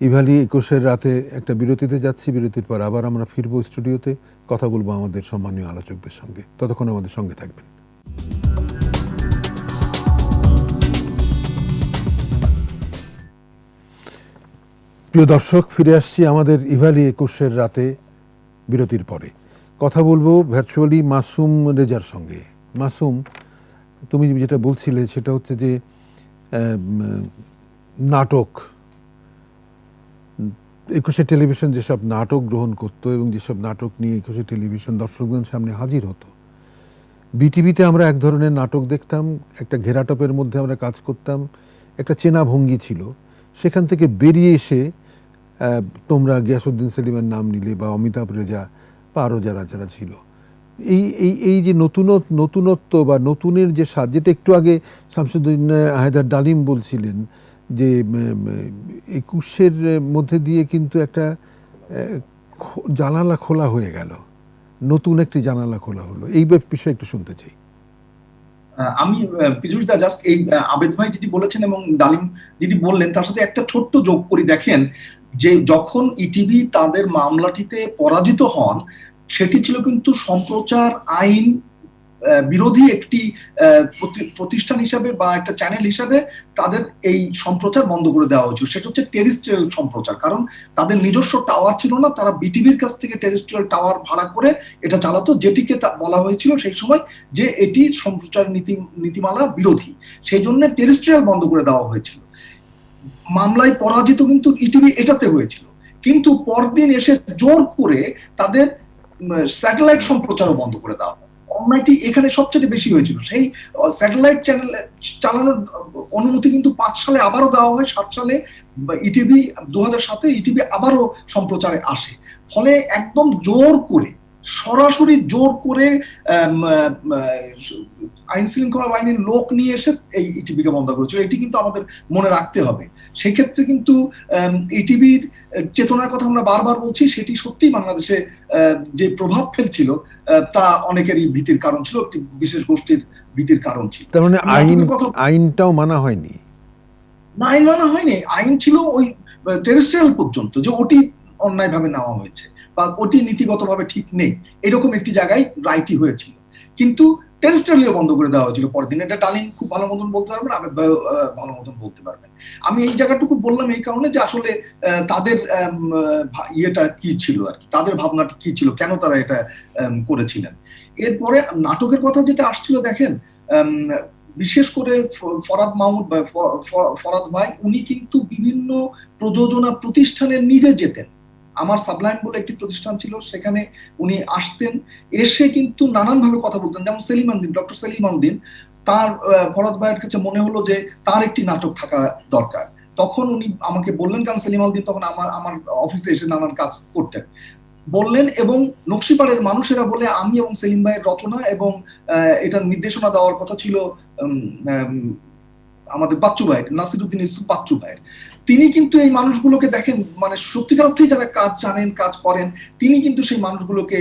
ইভালি একুশের রাতে একটা বিরতিতে যাচ্ছি। বিরতির পর আবার আমরা ফিরবো স্টুডিওতে, কথা বলবো আমাদের সম্মানীয় আলোচকদের সঙ্গে। ততক্ষণ আমাদের সঙ্গে থাকবেন। প্রিয় দর্শক, ফিরে আসছি আমাদের ইভালি একুশের রাতে বিরতির পরে। কথা বলবো ভার্চুয়ালি মাসুম রেজার সঙ্গে। মাসুম, তুমি যেটা বলছিলে সেটা হচ্ছে যে নাটক, একুশে টেলিভিশন যেসব নাটক গ্রহণ করতো এবং যেসব নাটক নিয়ে একুশে টেলিভিশন দর্শকদের সামনে হাজির হতো, বিটিভিতে আমরা এক ধরনের নাটক দেখতাম, একটা ঘেরাটপের মধ্যে আমরা কাজ করতাম, একটা চেনা ভঙ্গি ছিল। সেখান থেকে বেরিয়ে এসে তোমরা গিয়াসউদ্দিন সেলিমের নাম নিলে, বা অমিতাভ রেজা, বা আরও যারা যারা ছিল, এই যে নতুনত্ব বা নতুনের যে স্বাদ, যেটা একটু আগে শামসুদ্দিন হায়দার ডালিম বলছিলেন যে একুশের মধ্যে দিয়ে কিন্তু একটা জানালা খোলা হয়ে গেল, নতুন একটি জানালা খোলা হলো। এই বিষয়ে একটু শুনতে চাই। আমি পীযূষ দা জাস্ট এই আবেদ ভাই যেটি বলেছেন এবং ডালিম যেটি বললেন তার সাথে একটা ছোট্ট যোগ করি। দেখেন যে যখন ইটিভি তাদের মামলাটিতে পরাজিত হন, সেটি ছিল কিন্তু সম্প্রচার আইন বিরোধী একটি প্রতিষ্ঠান হিসাবে বা একটা চ্যানেল হিসাবে তাদের এই সম্প্রচার বন্ধ করে দেওয়া হয়েছিল। সেটা হচ্ছে টেরিস্ট্রিয়াল সম্প্রচার, কারণ তাদের নিজস্ব টাওয়ার ছিল না। তারা বিটিভির কাছ থেকে টেরিস্ট্রিয়াল টাওয়ার ভাড়া করে এটা চালাতো, যেটিকে বলা হয়েছিল সেই সময় যে এটি সম্প্রচার নীতিমালা বিরোধী, সেই জন্য টেরিস্ট্রিয়াল বন্ধ করে দেওয়া হয়েছিল। মামলায় পরাজিত কিন্তু ইটিভি এটাতে হয়েছিল, কিন্তু পরদিন এসে জোর করে তাদের স্যাটেলাইট সম্প্রচারও বন্ধ করে দেওয়া হয়। অন্যায়টি এখানে সবচেয়ে বেশি হয়েছিল। সেই স্যাটেলাইট চ্যানেল চালানোর অনুমতি কিন্তু 5 সালে আবারও দেওয়া হয়। 7 সালে ইটিভি, 2007 ইটিভি আবারও সম্প্রচারে আসে। ফলে একদম জোর করে, সরাসরি জোর করে আইন শৃঙ্খলা বাহিনীর লোক নিয়ে এসে এই ইটিভিকে বন্ধ করেছিল। এটি কিন্তু আমাদের মনে রাখতে হবে। সেই ক্ষেত্রে কিন্তু ইটিভির চেতনার কথা আমরা বারবার বলছি, সেটি সত্যি বাংলাদেশে যে প্রভাব ফেলছিল তা অনেকেরই ভীতির কারণ ছিল, একটি বিশেষ গোষ্ঠীর ভীতির কারণ ছিল। তার মানে আইনটাও মানা হয়নি? না, আইন মানা হয়নি। আইন ছিল ওই টেরিস্ট্রিয়াল পর্যন্ত, যে ওটি অন্যায়ভাবে নেওয়া হয়েছে বা ওটি নীতিগতভাবে ঠিক নেই, এরকম একটি জায়গায় রায়টি হয়েছিল। কিন্তু টেরিস্ট্রিয়ালিও বন্ধ করে দেওয়া হয়েছিল পরদিন। এটা ডালিম খুব ভালো মতন বলতে পারবেন, আবেদ ভাই ভালো মতন বলতে পারবেন। আমি এই জায়গাটুকু বললাম এই কারণে যে আসলে তাদের ইয়েটা কি ছিল আর কি, তাদের ভাবনাটা কি ছিল, কেন তারা এটা করেছিলেন। এরপরে নাটকের কথা যেটা আসছিল, দেখেন বিশেষ করে ফরাদ মাহমুদ ভাই, ফরাদ ভাই, উনি কিন্তু বিভিন্ন প্রযোজনা প্রতিষ্ঠানে নিজে যেতেন। আমার সাবলাইন বলে একটি প্রতিষ্ঠান ছিল, সেখানে উনি আসতেন, এসে কিন্তু নানানভাবে কথা বলতেন। যেমন সেলিম আলদিন, ডক্টর সেলিম আলদিন, তার ফরাদ ভাইয়ের কাছে মনে হলো যে তার একটি নাটক থাকা দরকার। তখন উনি আমাকে বললেন, কারণ সেলিম আলদিন তখন আমার অফিসে এসে নানান কাজ করতেন। বললেন, এবং নকশিপাড়ের মানুষেরা বলে আমি এবং সেলিম ভাইয়ের রচনা, এবং এটার নির্দেশনা দেওয়ার কথা ছিল আমাদের বাচ্চু ভাই, নাসিরুদ্দিন ইউসুফ বাচ্চু ভাইয়ের। তিনি কিন্তু এই মানুষগুলোকে দেখেন, মানে সত্যিকার অর্থেই যারা কাজ জানেন, কাজ করেন, তিনি কিন্তু সেই মানুষগুলোকে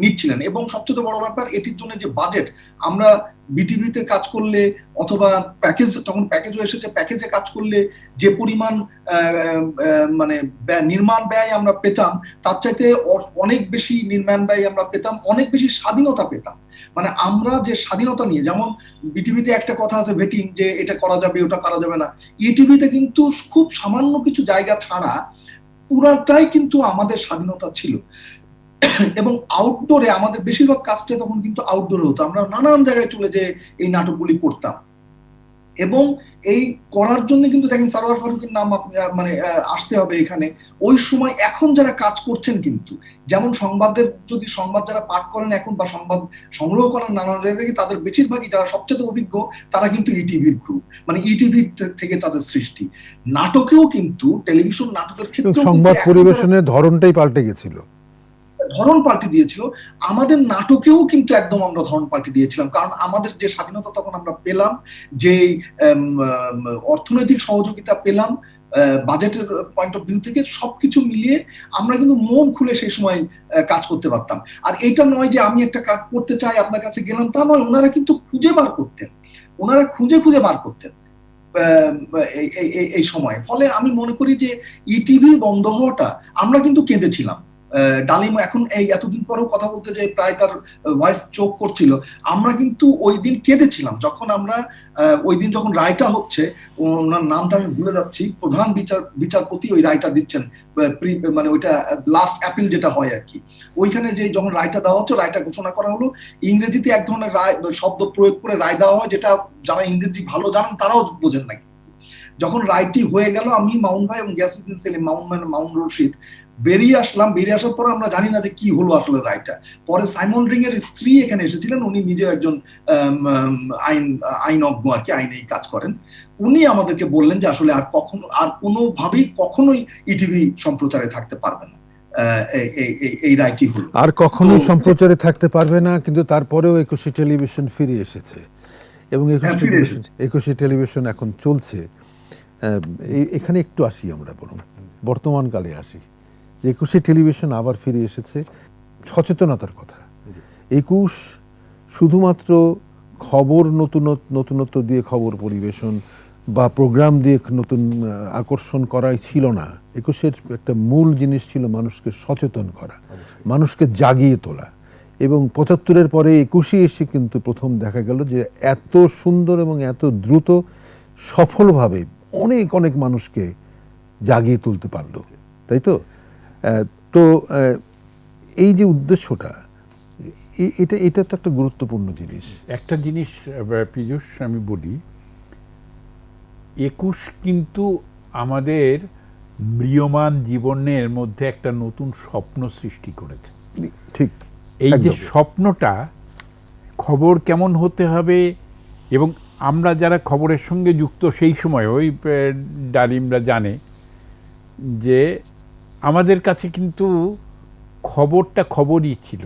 নিচ্ছিলেন। এবং সবচেয়ে বড় ব্যাপার, এটির জন্য যে বাজেট, আমরা বিটিভিতে কাজ করলে অথবা প্যাকেজ, তখন প্যাকেজও এসেছে, প্যাকেজে কাজ করলে যে পরিমাণ মানে নির্মাণ ব্যয় আমরা পেতাম, তার চাইতে অনেক বেশি নির্মাণ ব্যয় আমরা পেতাম, অনেক বেশি স্বাধীনতা পেতাম। মানে আমরা যে স্বাধীনতা নিয়ে, যেমন বিটিভিতে একটা কথা আছে ভেটিং, যে এটা করা যাবে ওটা করা যাবে না, ইটিভিতে কিন্তু খুব সামান্য কিছু জায়গা ছাড়া পুরাটাই কিন্তু আমাদের স্বাধীনতা ছিল। এবং আউটডোরে আমাদের বেশিরভাগ কাজটা তখন কিন্তু আউটডোরে হতো, আমরা নানান জায়গায় চলে যে এই নাটকগুলি করতাম। এবং এই করার জন্য কিন্তু দেখেন সারোয়ার ফারুকের নাম মানে আসতে হবে এখানে। ওই সময় এখন যারা কাজ করছেন, কিন্তু যেমন সংবাদের, যদি সংবাদ যারা পাঠ করেন এখন বা সংবাদ সংগ্রহ করেন নানা জায়গা থেকে, তাদের বেশিরভাগই যারা সবচেয়ে অভিজ্ঞ তারা কিন্তু ইটিভির গ্রুপ, মানে ইটিভির থেকে তাদের সৃষ্টি। নাটকেও কিন্তু, টেলিভিশন নাটকের ক্ষেত্রে সংবাদ পরিবেশনের ধরনটাই পাল্টে গেছিল, ধরন পাল্টে দিয়েছিল। আমাদের নাটকেও কিন্তু একদম আমরা ধরন পাল্টে দিয়েছিলাম, কারণ আমাদের যে স্বাধীনতা তখন আমরা পেলাম, যে অর্থনৈতিক সহযোগিতা পেলাম, বাজেটের পয়েন্ট অফ ভিউ থেকে, সবকিছু মিলিয়ে আমরা কিন্তু মন খুলে সেই সময় কাজ করতে পারতাম। আর এটা নয় যে আমি একটা কাজ করতে চাই, আপনার কাছে গেলাম, তা নয়। ওনারা কিন্তু খুঁজে বার করতেন, ওনারা খুঁজে খুঁজে বার করতেন এই সময়। ফলে আমি মনে করি যে ইটিভি বন্ধ হওয়াটা, আমরা কিন্তু কেঁদেছিলাম। ডালিম এখন এই এতদিন পরেও কথা বলতে যে প্রায় তার ভয়েস চোক করছিল। আমরা কিন্তু ওই দিন কেঁদেছিলাম যখন আমরা ওই দিন যখন রায়টা হচ্ছে, ওনার নামটা আমি ভুলে যাচ্ছি, প্রধান বিচারপতি ওই রায়টা দিচ্ছেন, মানে ওইটা লাস্ট অ্যাপিল যেটা হয় আর কি, ওইখানে যে যখন রায়টা দেওয়া হচ্ছে, রায়টা ঘোষণা করা হলো, ইংরেজিতে এক ধরনের রায় শব্দ প্রয়োগ করে রায় দেওয়া হয়, যেটা যারা ইংরেজি ভালো জানেন তারাও বোঝেন না। যখন রায়টি হয়ে গেল, আমি, মাউন ভাই এবং গিয়াসউদ্দিন সেলিম, মাউন রশিদ বেরিয়ে আসলাম। বেরিয়ে আসার পর আমরা জানি না যে কি হলো আসলে রায়টা। পরে সাইমন রিং এর স্ত্রী এখানে এসেছিলেন, উনি নিজে একজন আইনজ্ঞ আর কি, আইনেই কাজ করেন। উনি আমাদেরকে বললেন যে আসলে আর কখনো, আর কোনোভাবেই কখনোই ইটিভি সম্প্রচারে থাকতে পারবে না, এই রায়টি হলো, আর কখনোই সম্প্রচারে থাকতে পারবে না। কিন্তু তারপরেও একুশে টেলিভিশন ফিরে এসেছে, এবং একুশে টেলিভিশন এখন চলছে। এখানে একটু আসি আমরা, বরং বর্তমানকালে আসি। একুশে টেলিভিশন আবার ফিরে এসেছে, সচেতনতার কথা। 21 শুধুমাত্র খবর, নতুনত্ব দিয়ে খবর পরিবেশন বা প্রোগ্রাম দিয়ে নতুন আকর্ষণ করাই ছিল না। 21-এর একটা মূল জিনিস ছিল মানুষকে সচেতন করা, মানুষকে জাগিয়ে তোলা। এবং 75-এর পরে 21-এ এসে কিন্তু প্রথম দেখা গেল যে এত সুন্দর এবং এত দ্রুত সফলভাবে অনেক অনেক মানুষকে জাগিয়ে তুলতে পারলো, তাই তো? তো এই যে উদ্দেশ্যটা, এটা তো একটা গুরুত্বপূর্ণ জিনিস। একটা জিনিস পীযূষ আমি বলি, 21 কিন্তু আমাদের ম্রিয়মান জীবনের মধ্যে একটা নতুন স্বপ্ন সৃষ্টি করেছে। ঠিক, এই যে স্বপ্নটা, খবর কেমন হতে হবে, এবং আমরা যারা খবরের সঙ্গে যুক্ত সেই সময়, ওই ডালিমরা জানে যে আমাদের কাছে কিন্তু খবরটা খবরই ছিল।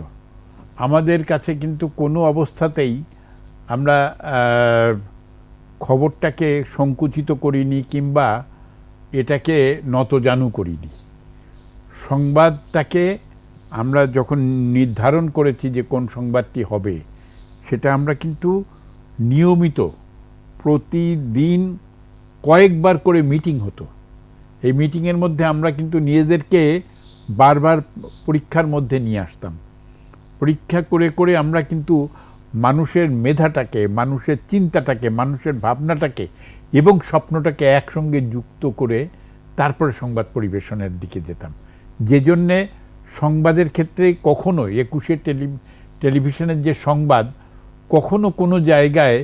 আমাদের কাছে কিন্তু কোনো অবস্থাতেই আমরা খবরটাকে সংকুচিত করিনি কিংবা এটাকে নতজানু করিনি। সংবাদটাকে আমরা যখন নির্ধারণ করেছি যে কোন সংবাদটি হবে, সেটা আমরা কিন্তু নিয়মিত প্রতিদিন কয়েকবার করে মিটিং হতো। এই মিটিংয়ের মধ্যে আমরা কিন্তু নিজেদেরকে বারবার পরীক্ষার মধ্যে নিয়ে আসতাম। পরীক্ষা করে করে আমরা কিন্তু মানুষের মেধাটাকে, মানুষের চিন্তাটাকে, মানুষের ভাবনাটাকে এবং স্বপ্নটাকে একসঙ্গে যুক্ত করে তারপরে সংবাদ পরিবেশনের দিকে যেতাম। যে জন্যে সংবাদের ক্ষেত্রে কখনো 21-এর টেলিভিশনের যে সংবাদ, কখনো কোনো জায়গায়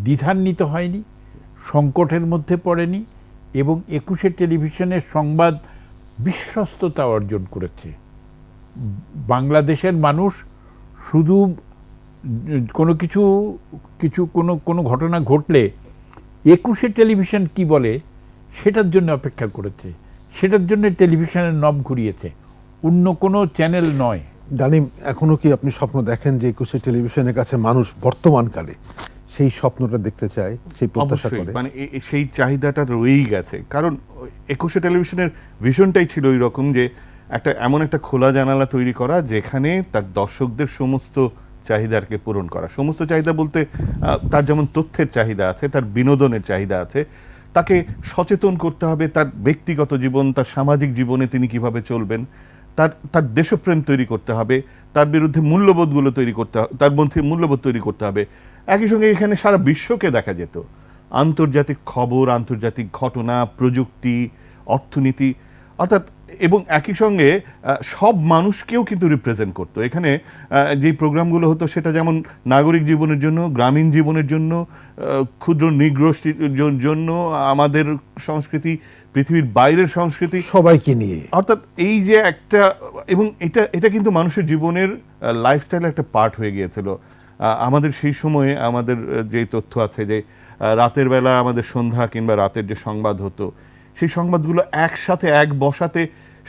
দ্বিধান্বিত হয়নি, সংকটের মধ্যে পড়েনি, এবং 21-এর টেলিভিশনের সংবাদ বিশ্বস্ততা অর্জন করেছে। বাংলাদেশের মানুষ শুধু কোনো ঘটনা ঘটলে 21-এর টেলিভিশন কি বলে সেটার জন্য অপেক্ষা করেছে, সেটার জন্য টেলিভিশনের নব ঘুরিয়েছে। অন্য কোনো চ্যানেল নয়। ডালিম, এখনো কি আপনি স্বপ্ন দেখেন যে একুশে টেলিভিশনের কাছে মানুষ বর্তমানকালে সেই স্বপ্নটা দেখতে চায়, সেই প্রত্যাশা অবশ্যই, করে? মানে সেই চাহিদাটা রয়েই গেছে, কারণ একুশে টেলিভিশনের ভিশনটাই ছিল ওই রকম যে এমন একটা খোলা জানালা তৈরি করা যেখানে তার দর্শকদের সমস্ত চাহিদাকে পূরণ করা। সমস্ত চাহিদা বলতে তার যেমন তথ্যের চাহিদা আছে, তার বিনোদনের চাহিদা আছে, তাকে সচেতন করতে হবে তার ব্যক্তিগত জীবন, তার সামাজিক জীবনে তিনি কিভাবে চলবেন, তার দেশপ্রেম তৈরি করতে হবে, তার বিরুদ্ধে মূল্যবোধগুলো তৈরি করতে হবে, তার মধ্যে মূল্যবোধ তৈরি করতে হবে। একই সঙ্গে এখানে সারা বিশ্বকে দেখা যেত, আন্তর্জাতিক খবর, আন্তর্জাতিক ঘটনা, প্রযুক্তি, অর্থনীতি, অর্থাৎ এবং একই সঙ্গে সব মানুষকেও কিন্তু রিপ্রেজেন্ট করতো। এখানে যেই প্রোগ্রামগুলো হতো সেটা যেমন নাগরিক জীবনের জন্য, গ্রামীণ জীবনের জন্য, ক্ষুদ্র নিগ্রোষ্ঠীর জন্য, আমাদের সংস্কৃতি, পৃথিবীর বাইরের সংস্কৃতি, সবাইকে নিয়ে। অর্থাৎ এই যে একটা, এবং এটা কিন্তু মানুষের জীবনের লাইফস্টাইলের একটা পার্ট হয়ে গিয়েছিল। আমাদের সেই সময়ে আমাদের যে তথ্য আছে যে রাতের বেলা আমাদের সন্ধ্যা কিংবা রাতের যে সংবাদ হতো, সেই সংবাদগুলো একসাথে এক বসাতে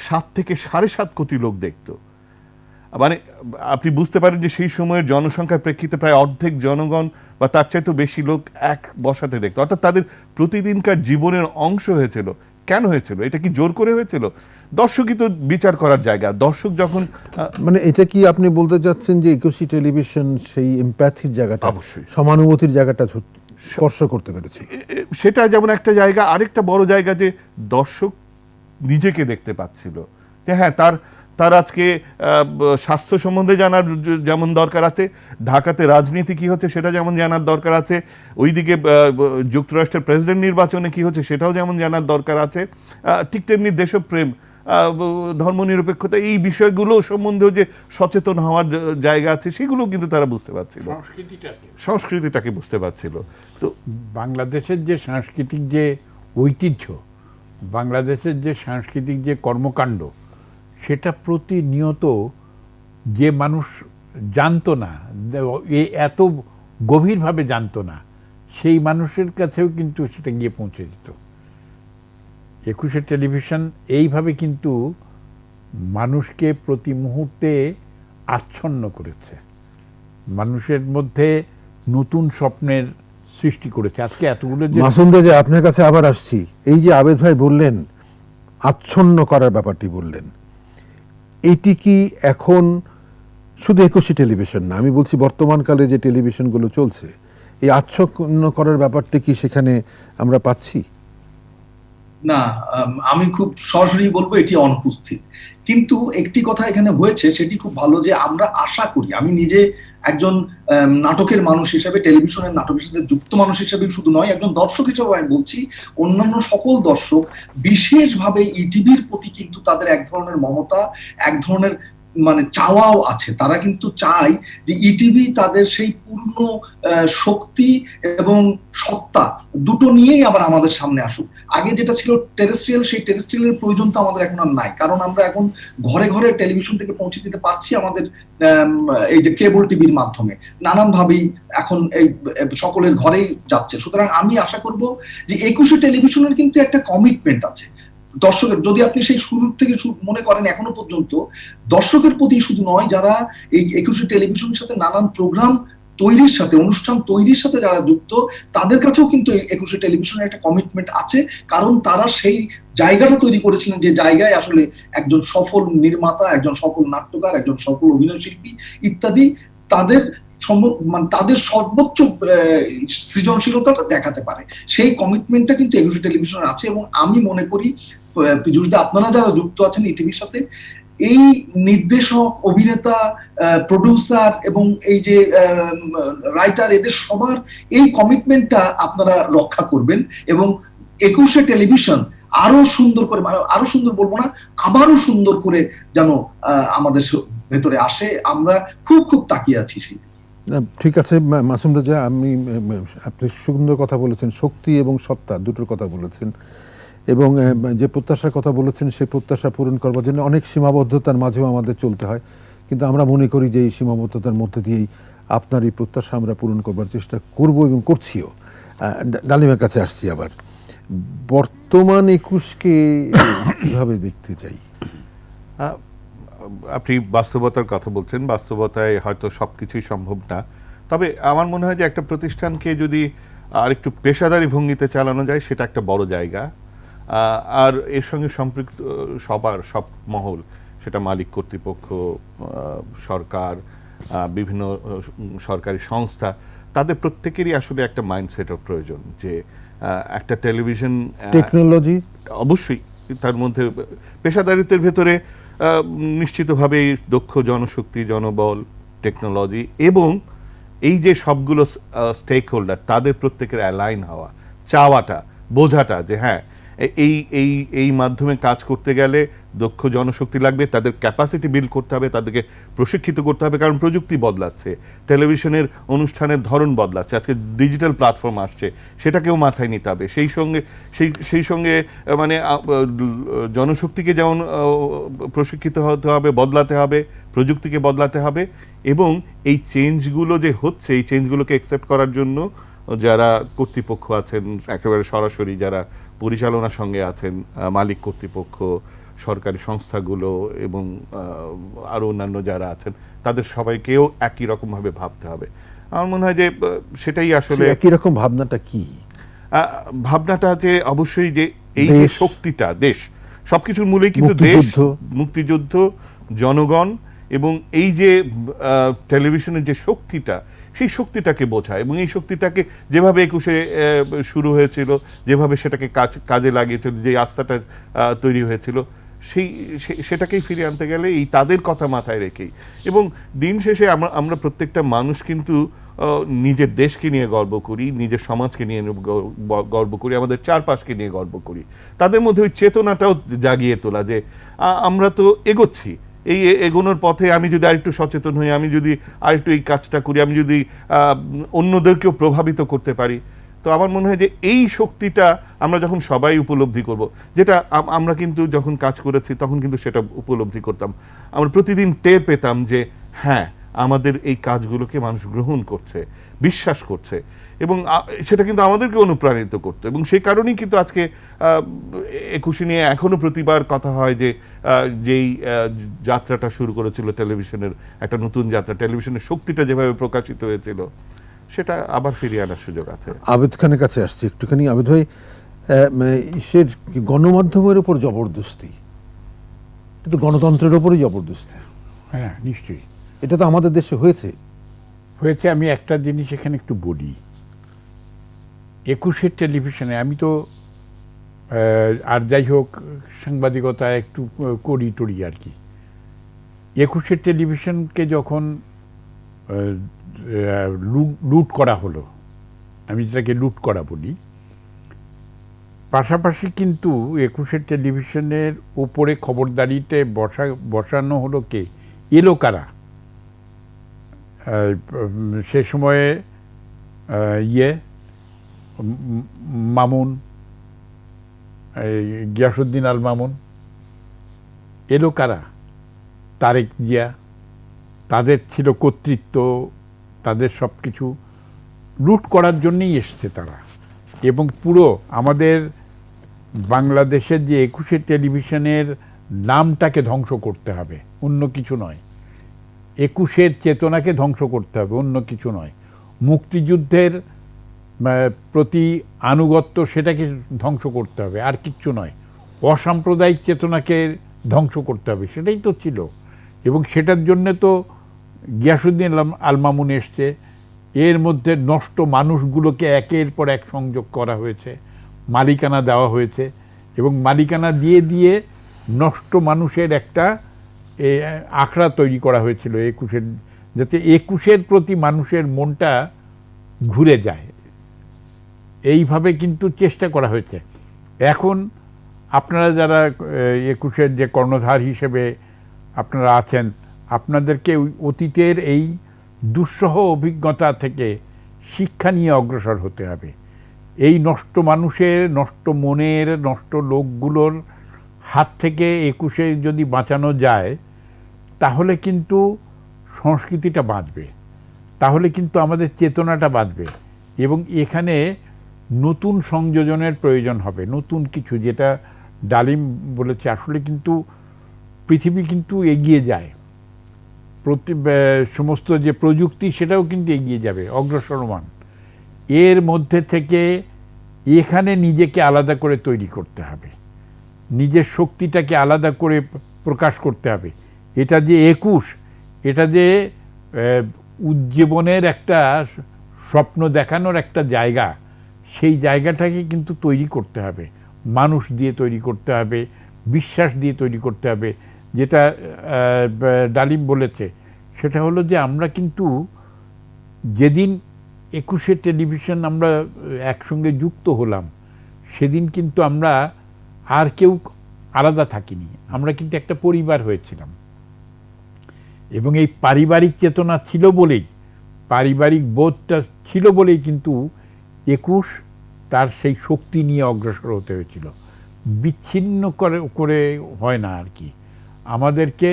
7 থেকে 7.5 কোটি লোক দেখতো। মানে আপনি বুঝতে পারেন যে সেই সময়ের জনসংখ্যার প্রেক্ষিতে প্রায় অর্ধেক জনগণ বা তার চাইতেও বেশি লোক এক বসাতে দেখতো, অর্থাৎ তাদের প্রতিদিনকার জীবনের অংশ হয়েছিল। কেন হয়েছিল? এটা কি জোর করে হয়েছিল? দর্শকই তো বিচার করার জায়গা। দর্শক যখন, মানে এটা কি আপনি বলতে চাচ্ছেন যে একুশে টেলিভিশন সেই এমপ্যাথির জায়গাটা, অবশ্যই সমানুভূতির জায়গাটা স্পর্শ করতে পেরেছে? সেটা যেমন একটা জায়গা, আরেকটা বড় জায়গা যে দর্শক নিজেকে দেখতে পাচ্ছিল যে হ্যাঁ, তার আজকে স্বাস্থ্য সম্বন্ধে জানার যেমন দরকার আছে, ঢাকাতে রাজনীতি কি হচ্ছে সেটা যেমন জানার দরকার আছে, ওইদিকে যুক্তরাষ্ট্রের প্রেসিডেন্ট নির্বাচনে কি হচ্ছে সেটাও যেমন জানার দরকার আছে, ঠিক তেমনি দেশপ্রেম, ধর্মনিরপেক্ষতা, এই বিষয়গুলো সম্বন্ধেও যে সচেতন হওয়ার জায়গা আছে সেগুলো কিন্তু তারা বুঝতে পারছিল, সংস্কৃতিটাকে বুঝতে পারছিল। তো বাংলাদেশের যে সাংস্কৃতিক যে ঐতিহ্য, বাংলাদেশের যে সাংস্কৃতিক যে কর্মকাণ্ড, সেটা প্রতিনিয়ত যে মানুষ জানতো না, এত গভীরভাবে জানতো না, সেই মানুষের কাছেও কিন্তু সেটা গিয়ে পৌঁছে যেত। একুশে টেলিভিশন এইভাবে কিন্তু মানুষকে প্রতি মুহূর্তে আচ্ছন্ন করেছে, মানুষের মধ্যে নতুন স্বপ্নের সৃষ্টি করেছে। আজকে এতগুলো যে মাসুম রেজা, আপনার কাছে আবার আসছি। এই যে আবেদ ভাই বললেন আচ্ছন্ন করার ব্যাপারটি বললেন, এটি কি এখন শুধু একুশে টেলিভিশন না, আমি বলছি বর্তমানকালে যে টেলিভিশনগুলো চলছে, এই আচ্ছন্ন করার ব্যাপারটি কি সেখানে আমরা পাচ্ছি? না, আমি খুব সরাসরি বলবো এটি অনুপস্থিত। কিন্তু একটি কথা এখানে হয়েছে, সেটি খুব ভালো, যে আমরা আশা করি, আমি নিজে একজন নাটকের মানুষ হিসেবে, টেলিভিশনের নাটকের সাথে যুক্ত মানুষ হিসেবে শুধু নয়, একজন দর্শক হিসেবে আমি বলছি, অন্যান্য সকল দর্শক বিশেষভাবে ইটিভির প্রতি কিন্তু তাদের এক ধরনের মমতা, এক ধরনের মানে চাওয়াও আছে। তারা কিন্তু চায় যে ইটিভি তাদের সেই পূর্ণ শক্তি এবং সত্তা দুটো নিয়েই আবার আমাদের সামনে আসুক। আগে যেটা ছিল টেরেস্ট্রিয়াল, সেই টেরেস্ট্রিয়ালের প্রয়োজন তো আমাদের এখন আর নাই, কারণ আমরা এখন ঘরে ঘরে টেলিভিশন থেকে পৌঁছে দিতে পারছি আমাদের এই যে কেবল টিভির মাধ্যমে, নানানভাবেই এখন এই সকলের ঘরেই যাচ্ছে। সুতরাং আমি আশা করব যে একুশে টেলিভিশনের কিন্তু একটা কমিটমেন্ট আছে দর্শকের। যদি আপনি সেই শুরু থেকে মনে করেন এখনো পর্যন্ত দর্শকের প্রতি শুধু নয়, যারা এই একুশে টেলিভিশনের সাথে নানান প্রোগ্রাম তৈরির সাথে, অনুষ্ঠান তৈরির সাথে যারা যুক্ত, তাদের কাছেও কিন্তু একুশে টেলিভিশনের একটা কমিটমেন্ট আছে, কারণ তারা সেই জায়গাটা তৈরি করেছিলেন যে জায়গায় আসলে একজন সফল নির্মাতা, একজন সফল নাট্যকার, একজন সফল অভিনয় শিল্পী ইত্যাদি তাদের মানে তাদের সর্বোচ্চ সৃজনশীলতাটা দেখাতে পারে। সেই কমিটমেন্টটা কিন্তু একুশে টেলিভিশনে আছে। এবং আমি মনে করি পীযূষদা, আপনারা যারা যুক্ত আছেন ইটিভির সাথে, এই নির্দেশক, অভিনেতা, প্রডিউসার এবং এই যে রাইটার, এদের সবার এই কমিটমেন্টটা আপনারা রক্ষা করবেন এবং একুশে টেলিভিশন আরো সুন্দর করে, আরো সুন্দর বলবো না, আবারও সুন্দর করে যেন আমাদের ভেতরে আসে। আমরা খুব খুব তাকিয়ে আছি সেই। ঠিক আছে মাসুম রেজা, আপনি সুন্দর কথা বলেছেন, শক্তি এবং সত্তা দুটোর কথা বলেছেন, এবং যে প্রত্যাশার কথা বলেছেন সেই প্রত্যাশা পূরণ করবার জন্য অনেক সীমাবদ্ধতার মাঝেও আমাদের চলতে হয়, কিন্তু আমরা মনে করি যে এই সীমাবদ্ধতার মধ্যে দিয়েই আপনার এই প্রত্যাশা আমরা পূরণ করবার চেষ্টা করব এবং করছিও। ডালিমের কাছে আসছি আবার, বর্তমান একুশকে কিভাবে দেখতে চাই? আপনি বাস্তবতার কথা বলছেন, বাস্তবতায় হয়তো সবকিছুই সম্ভব না, তবে আমার মনে হয় যে একটা প্রতিষ্ঠানকে যদি আর একটু পেশাদারি ভঙ্গিতে চালানো যায় সেটা একটা বড় জায়গা। আর এর সঙ্গে সম্পৃক্ত সব মহল, সেটা মালিক কর্তৃপক্ষ, সরকার, বিভিন্ন সরকারি সংস্থা, তাদের প্রত্যেকেরই আসলে একটা মাইন্ডসেটের প্রয়োজন যে একটা টেলিভিশন টেকনোলজি অবশ্যই তার মধ্যে পেশাদারিত্বের ভেতরে নিশ্চিতভাবেই দক্ষ জনশক্তি, জনবল, টেকনোলজি এবং এই যে সবগুলো স্টেক হোল্ডার তাদের প্রত্যেকের অ্যালাইন হওয়া, চাওয়াটা, বোঝাটা যে হ্যাঁ এই এই এই মাধ্যমে কাজ করতে গেলে দক্ষ জনশক্তি লাগবে, তাদের ক্যাপাসিটি বিল্ড করতে হবে, তাদেরকে প্রশিক্ষিত করতে হবে, কারণ প্রযুক্তি বদলাচ্ছে, টেলিভিশনের অনুষ্ঠানের ধরন বদলাচ্ছে, আজকে ডিজিটাল প্ল্যাটফর্ম আসছে, সেটাকেও মাথায় নিতে হবে। সেই সঙ্গে মানে জনশক্তিকে যেমন প্রশিক্ষিত হতে হবে, বদলাতে হবে, প্রযুক্তিকে বদলাতে হবে, এবং এই চেঞ্জগুলো যে হচ্ছে এই চেঞ্জগুলোকে অ্যাকসেপ্ট করার জন্য যারা কর্তৃপক্ষ আছেন, একেবারে সরাসরি যারা পরিচালনার সঙ্গে আছেন, মালিক কর্তৃপক্ষ, সরকারি সংস্থাগুলো এবং আরও অন্যান্য যারা আছেন, তাদের সবাইকেও একই রকমভাবে ভাবতে হবে। আমার মনে হয় যে সেটাই আসলে একই রকম ভাবনাটা কি, ভাবনাটা যে অবশ্যই যে এই যে শক্তিটা, দেশ, সবকিছুর মূলেই কিন্তু দেশ, মুক্তিযুদ্ধ, জনগণ এবং এই যে টেলিভিশনের যে শক্তিটা, সেই শক্তিটাকে বোঝায় এবং এই শক্তিটাকে যেভাবে 21-এ শুরু হয়েছিল, যেভাবে সেটাকে কাজে লাগিয়েছিল, যে আস্থাটা তৈরি হয়েছিল, সেটাকেই ফিরিয়ে আনতে গেলে এই তাদের কথা মাথায় রেখেই, এবং দিন শেষে আমরা প্রত্যেকটা মানুষ কিন্তু নিজের দেশকে নিয়ে গর্ব করি, নিজের সমাজকে নিয়ে গর্ব করি, আমাদের চারপাশকে নিয়ে গর্ব করি। তাদের মধ্যে ওই চেতনাটাও জাগিয়ে তোলা যে আমরা তো এগোচ্ছি, এই এগোনোর পথে আমি যদি আরেকটু সচেতন হই, আমি যদি আরেকটু এই কাজটা করি, আমি যদি অন্যদেরকেও প্রভাবিত করতে পারি, তো আমার মনে হয় যে এই শক্তিটা আমরা যখন সবাই উপলব্ধি করব, যেটা আমরা কিন্তু যখন কাজ করেছি তখন কিন্তু সেটা উপলব্ধি করতাম, আমরা প্রতিদিন টের পেতাম যে হ্যাঁ আমাদের এই কাজগুলোকে মানুষ গ্রহণ করছে, বিশ্বাস করছে, এবং সেটা কিন্তু আমাদেরকে অনুপ্রাণিত করতো। এবং সেই কারণেই কিন্তু আজকে 21 নিয়ে এখনো প্রতিবার কথা হয় যে যেই যাত্রাটা শুরু করেছিল টেলিভিশনের, একটা নতুন যাত্রা, টেলিভিশনের শক্তিটা যেভাবে প্রকাশিত হয়েছিল, সেটা আবার ফিরিয়ে আনার সুযোগ আছে। আবেদ খানের কাছে আসছি একটুখানি। আবেদ ভাই, গণমাধ্যমের উপর জবরদস্তি, কিন্তু গণতন্ত্রের উপরই জবরদস্তি। হ্যাঁ, নিশ্চয়ই এটা তো আমাদের দেশে হয়েছে। আমি একটা জিনিস এখানে একটু বলি। 21-এর টেলিভিশনে আমি তো আর যাই হোক সাংবাদিকতা একটু করি টরি আর কি। 21-এর টেলিভিশনকে যখন লুট করা হলো, আমি যেটাকে লুট করা বলি, পাশাপাশি কিন্তু 21-এর টেলিভিশনের উপরে খবরদারিতে বসানো হলো কে, এলো কারা? সে সময়ে মামুন, গিয়াসউদ্দিন আল মামুন, এলো কারা? তারেক জিয়া, তাদের ছিল কর্তৃত্ব, তাদের সব কিছু লুট করার জন্যই এসছে তারা। এবং পুরো আমাদের বাংলাদেশের যে 21-এর টেলিভিশনের নামটাকে ধ্বংস করতে হবে, অন্য কিছু নয়। 21-এর চেতনাকে ধ্বংস করতে হবে, অন্য কিছু নয়। মুক্তিযুদ্ধের প্রতি আনুগত্য, সেটাকে ধ্বংস করতে হবে, আর কিচ্ছু নয়। অসাম্প্রদায়িক চেতনাকে ধ্বংস করতে হবে, সেটাই তো ছিল। এবং সেটার জন্যে তো গিয়াসউদ্দিন আল মামুন এসছে। এর মধ্যে নষ্ট মানুষগুলোকে একের পর এক সংযোগ করা হয়েছে, মালিকানা দেওয়া হয়েছে, এবং মালিকানা দিয়ে দিয়ে নষ্ট মানুষের একটা আখড়া তৈরি করা হয়েছিল 21-এর, যাতে 21-এর প্রতি মানুষের মনটা ঘুরে যায়, এইভাবে কিন্তু চেষ্টা করা হয়েছে। এখন আপনারা যারা 21-এর যে কর্ণধার হিসেবে আপনারা আছেন, আপনাদেরকে অতীতের এই দুঃসহ অভিজ্ঞতা থেকে শিক্ষা নিয়ে অগ্রসর হতে হবে। এই নষ্ট মানুষের, নষ্ট মনের, নষ্ট লোকগুলোর হাত থেকে 21-এ যদি বাঁচানো যায়, তাহলে কিন্তু সংস্কৃতিটা বাঁচবে, তাহলে কিন্তু আমাদের চেতনাটা বাঁচবে। এবং এখানে নতুন সংযোজনের প্রয়োজন হবে, নতুন কিছু, যেটা ডালিম বলেছে। আসলে কিন্তু পৃথিবী কিন্তু এগিয়ে যায়, সমস্ত যে প্রযুক্তি সেটাও কিন্তু এগিয়ে যাবে, অগ্রসরমান। এর মধ্যে থেকে এখানে নিজেকে আলাদা করে তৈরি করতে হবে, নিজের শক্তিটাকে আলাদা করে প্রকাশ করতে হবে। এটা যে 21, এটা যে উজ্জীবনের একটা স্বপ্ন দেখানোর একটা জায়গা, সেই জায়গাটাকে কিন্তু তৈরি করতে হবে, মানুষ দিয়ে তৈরি করতে হবে, বিশ্বাস দিয়ে তৈরি করতে হবে। যেটা ডালিম বলেছে সেটা হলো যে আমরা কিন্তু যেদিন 21শে টেলিভিশন আমরা একসঙ্গে যুক্ত হলাম, সেদিন কিন্তু আমরা আর কেউ আলাদা থাকিনি, আমরা কিন্তু একটা পরিবার হয়েছিলাম। এবং এই পারিবারিক চেতনা ছিল বলেই, পারিবারিক বোধটা ছিল বলেই কিন্তু 21 তার সেই শক্তি নিয়ে অগ্রসর হতে হয়েছিল। বিচ্ছিন্ন করে হয় না আর কি, আমাদেরকে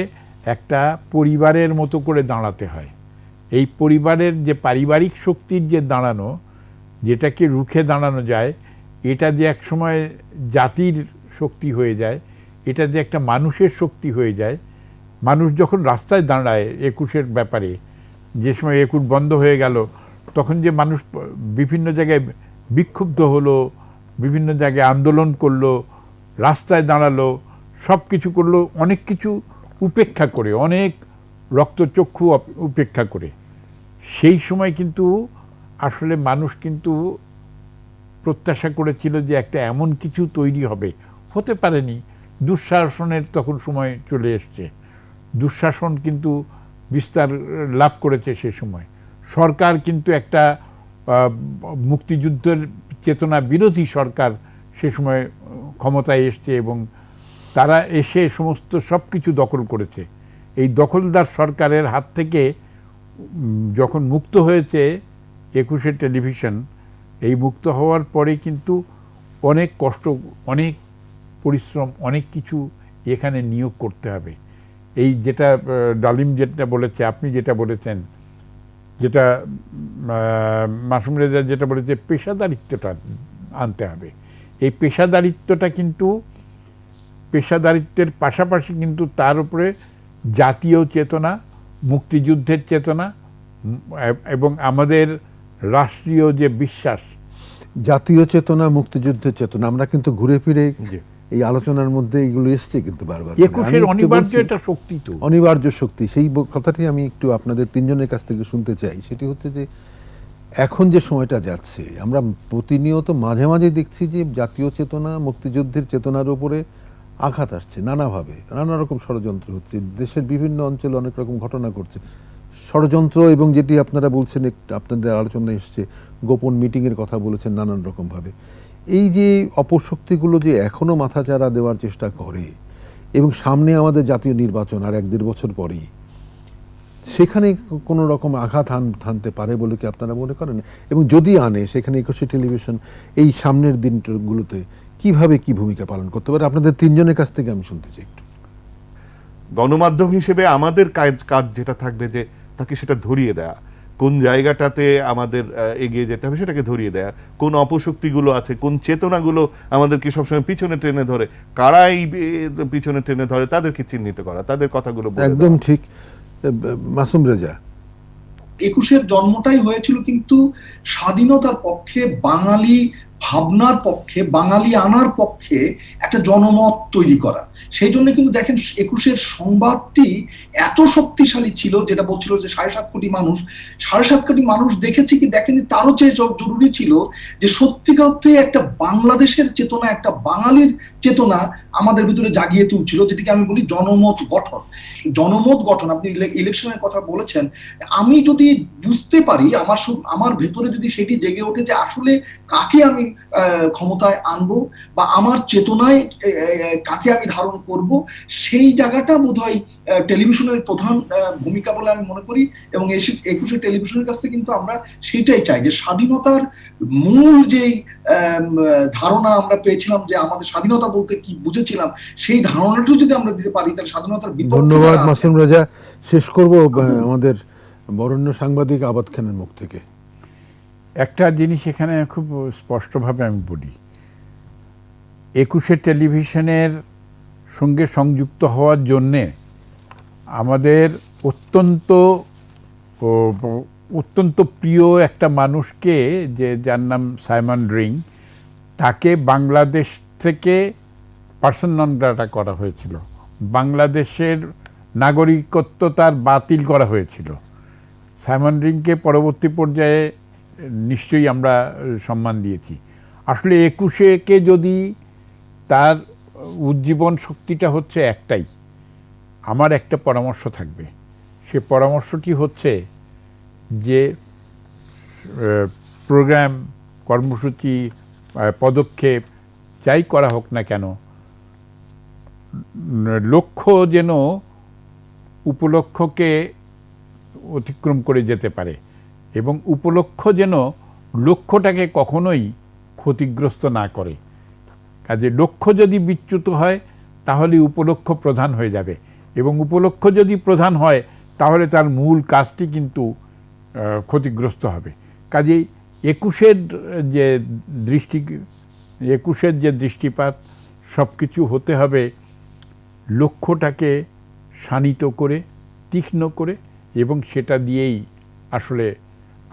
একটা পরিবারের মতো করে দাঁড়াতে হয়। এই পরিবারের যে পারিবারিক শক্তির যে দাঁড়ানো, যেটাকে রুখে দাঁড়ানো যায়, এটা যে এক সময় জাতির শক্তি হয়ে যায়, এটা যে একটা মানুষের শক্তি হয়ে যায়। মানুষ যখন রাস্তায় দাঁড়ায় 21-এর ব্যাপারে, যে সময় 21 বন্ধ হয়ে গেল, তখন যে মানুষ বিভিন্ন জায়গায় বিক্ষুব্ধ হলো, বিভিন্ন জায়গায় আন্দোলন করলো, রাস্তায় দাঁড়ালো, সব কিছু করলো, অনেক কিছু উপেক্ষা করে, অনেক রক্তচক্ষু উপেক্ষা করে। সেই সময় কিন্তু আসলে মানুষ কিন্তু প্রত্যাশা করেছিল যে একটা এমন কিছু তৈরি হবে, হতে পারেনি। দুঃশাসনের তখন সময় চলে এসছে, দুঃশাসন কিন্তু বিস্তার লাভ করেছে সে সময়। সরকার কিন্তু একটা মুক্তিযুদ্ধের চেতনা বিরোধী সরকার সে সময় ক্ষমতায় এসছে, এবং তারা এসে সমস্ত সব কিছু দখল করেছে। এই দখলদার সরকারের হাত থেকে যখন মুক্ত হয়েছে 21শে টেলিভিশন, এই মুক্ত হওয়ার পরে কিন্তু অনেক কষ্ট, অনেক পরিশ্রম, অনেক কিছু এখানে নিয়োগ করতে হবে। এই যেটা ডালিম যেটা বলেছে, আপনি যেটা বলেছেন, যেটা মাসুম রেজা যেটা বলেছে, পেশাদারিত্বটা আনতে হবে। এই পেশাদারিত্বটা কিন্তু, পেশাদারিত্বের পাশাপাশি কিন্তু তার উপরে জাতীয় চেতনা, মুক্তিযুদ্ধের চেতনা এবং আমাদের রাষ্ট্রীয় যে বিশ্বাস, জাতীয় চেতনা, মুক্তিযুদ্ধের চেতনা, আমরা কিন্তু ঘুরে ফিরে এই আলোচনার মধ্যে এগুলো এসছে কিন্তু বারবার। 21-এর অনিবার্য একটা শক্তি, তো অনিবার্য শক্তি। সেই কথাটি আমি একটু আপনাদের তিনজনের কাছ থেকে শুনতে চাই। সেটি হচ্ছে যে এখন যে সময়টা যাচ্ছে, আমরা প্রতিনিয়ত মাঝে মাঝে দেখছি যে জাতীয় চেতনা, মুক্তিযুদ্ধের চেতনার উপরে আঘাত আসছে নানাভাবে, নানা রকম ষড়যন্ত্র হচ্ছে, দেশের বিভিন্ন অঞ্চলে অনেক রকম ঘটনা ঘটছে, ষড়যন্ত্র। এবং যেটি আপনারা বলছেন, আপনাদের আলোচনায় এসছে, গোপন মিটিংয়ের কথা বলেছেন নানান রকমভাবে। এই যে অপশক্তিগুলো যে এখনও মাথাচাড়া দেওয়ার চেষ্টা করে, এবং সামনে আমাদের জাতীয় নির্বাচন আর 1-1.5 বছর পরেই, সেখানে কোনো রকম আঘাত হানতে পারে বলে কি আপনারা মনে করেন? এবং যদি আনে, সেখানে 21শে টেলিভিশন এই সামনের দিনগুলোতে কিভাবে কি ভূমিকা পালন করতে পারে? আপনাদের তিনজনের কাছ থেকে আমি শুনতে চাই একটু। গণমাধ্যম হিসেবে আমাদের কাজ যেটা থাকবে, যে তাকে সেটা ধরিয়ে দেয়া, কোন জায়গাটাতে আমাদের এগিয়ে যেতে হবে সেটাকে ধরিয়ে দেয়া, কোন অপশক্তিগুলো আছে, কোন চেতনাগুলো আমাদেরকে সবসময় পিছনে টেনে ধরে, কারা এই পিছনে টেনে ধরে, তাদেরকে চিহ্নিত করা, তাদের কথাগুলো বলে একদম দেওয়া। ঠিক। মাসুম রেজা, 21-এর জন্মটাই হয়েছিল কিন্তু স্বাধীনতার পক্ষে, বাঙালি ভাবনার পক্ষে, বাঙালি আনার পক্ষে একটা জনমত তৈরি করা। সেই জন্য কিন্তু দেখেন 21-এর সংবাদটি এত শক্তিশালী ছিল, যেটা বলছিল যে 7.5 কোটি মানুষ, 7.5 কোটি মানুষ দেখেছে কি দেখেনি তারও চেয়ে জরুরি ছিল যে সত্যিকার অর্থে একটা বাংলাদেশের চেতনা, একটা বাঙালির চেতনা আমাদের ভিতরে জাগিয়ে তুলছিল, যেটাকে আমি বলি জনমত গঠন। জনমত গঠন, আপনি ইলেকশনের কথা বলেছেন, আমি যদি বুঝতে পারি, আমার ভেতরে যদি সেটি জেগে ওঠে যে আসলে কাকে আমি ক্ষমতায় আনবো, বা আমার চেতনায় কাকে আমি ধারণ করব, সেই জায়গাটা বোধহয় টেলিভিশনের প্রধান ভূমিকা বলে আমি মনে করি। এবং 21শে টেলিভিশনের কাছ থেকে কিন্তু আমরা সেটাই চাই, যে স্বাধীনতার মূল যেই ধারণা আমরা পেয়েছিলাম, যে আমাদের স্বাধীনতা বলতে কি বুঝেছিলাম, সেই ধারণাটা যদি আমরা দিতে পারি, তাহলে স্বাধীনতার বিপক্ষে। ধন্যবাদ মাসুম রেজা। শেষ করব আমাদের বরেণ্য সাংবাদিক আবাদ খানের মুখ থেকে। একটা জিনিস এখানে খুব স্পষ্টভাবে আমি বলি, 21শে টেলিভিশনের সঙ্গে সংযুক্ত হওয়ার জন্যে আমাদের অত্যন্ত প্রিয় একটা মানুষকে, যার নাম সাইমন রিং, তাকে বাংলাদেশ থেকে পার্সন নন গ্রাটা করা হয়েছিল। বাংলাদেশের নাগরিকত্ব তার বাতিল করা হয়েছিল। সাইমন রিংকে পরবর্তী পর্যায়ে নিশ্চয়ই আমরা সম্মান দিয়েছি। আসলে 21-কে যদি তার উজ্জীবন শক্তিটা হচ্ছে একটাই, আমার একটা পরামর্শ থাকবে। সে পরামর্শটি হচ্ছে যে প্রোগ্রাম, কর্মসূচি, পদক্ষেপ যাই করা হোক না কেন, লক্ষ্য যেন উপলক্ষ্যকে অতিক্রম করে যেতে পারে এবং উপলক্ষ্য যেন লক্ষ্যটাকে কখনোই ক্ষতিগ্রস্ত না করে। কাজে লক্ষ্য যদি বিচ্যুত হয় তাহলে উপলক্ষ্য প্রধান হয়ে যাবে, এবং উপলক্ষ্য যদি প্রধান হয় তাহলে তার মূল কাজটি কিন্তু ক্ষতিগ্রস্ত হবে। কাজেই 21-এর যে দৃষ্টিপাত, সব কিছু হতে হবে লক্ষ্যটাকে শানিত করে, তীক্ষ্ণ করে, এবং সেটা দিয়েই আসলে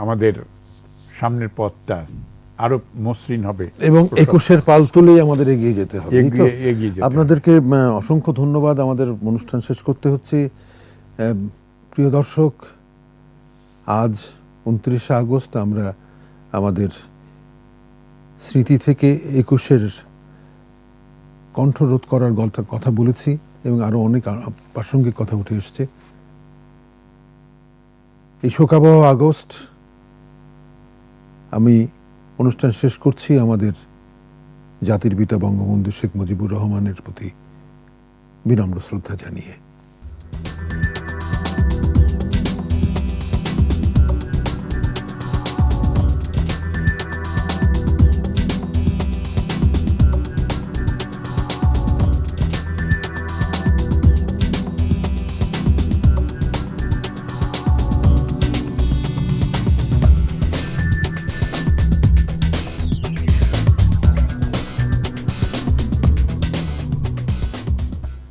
আমাদের সামনের পথটা আরো মসৃণ হবে এবং 21-এর পাল তুলেই আমাদের এগিয়ে যেতে হবে। এগিয়ে যেতে হবে। আপনাদেরকে অসংখ্য ধন্যবাদ। আমাদের অনুষ্ঠান শেষ করতে হচ্ছে। প্রিয় দর্শক, আজ 29শে আগস্ট আমরা আমাদের স্মৃতি থেকে 21-এর কণ্ঠরোধ করার গল্পের কথা বলেছি এবং আরো অনেক প্রাসঙ্গিক কথা উঠে এসছে। এই শোকাবহ আগস্ট আমি অনুষ্ঠান শেষ করছি আমাদের জাতির পিতা বঙ্গবন্ধু শেখ মুজিবুর রহমানের প্রতি বিনম্র শ্রদ্ধা জানিয়ে।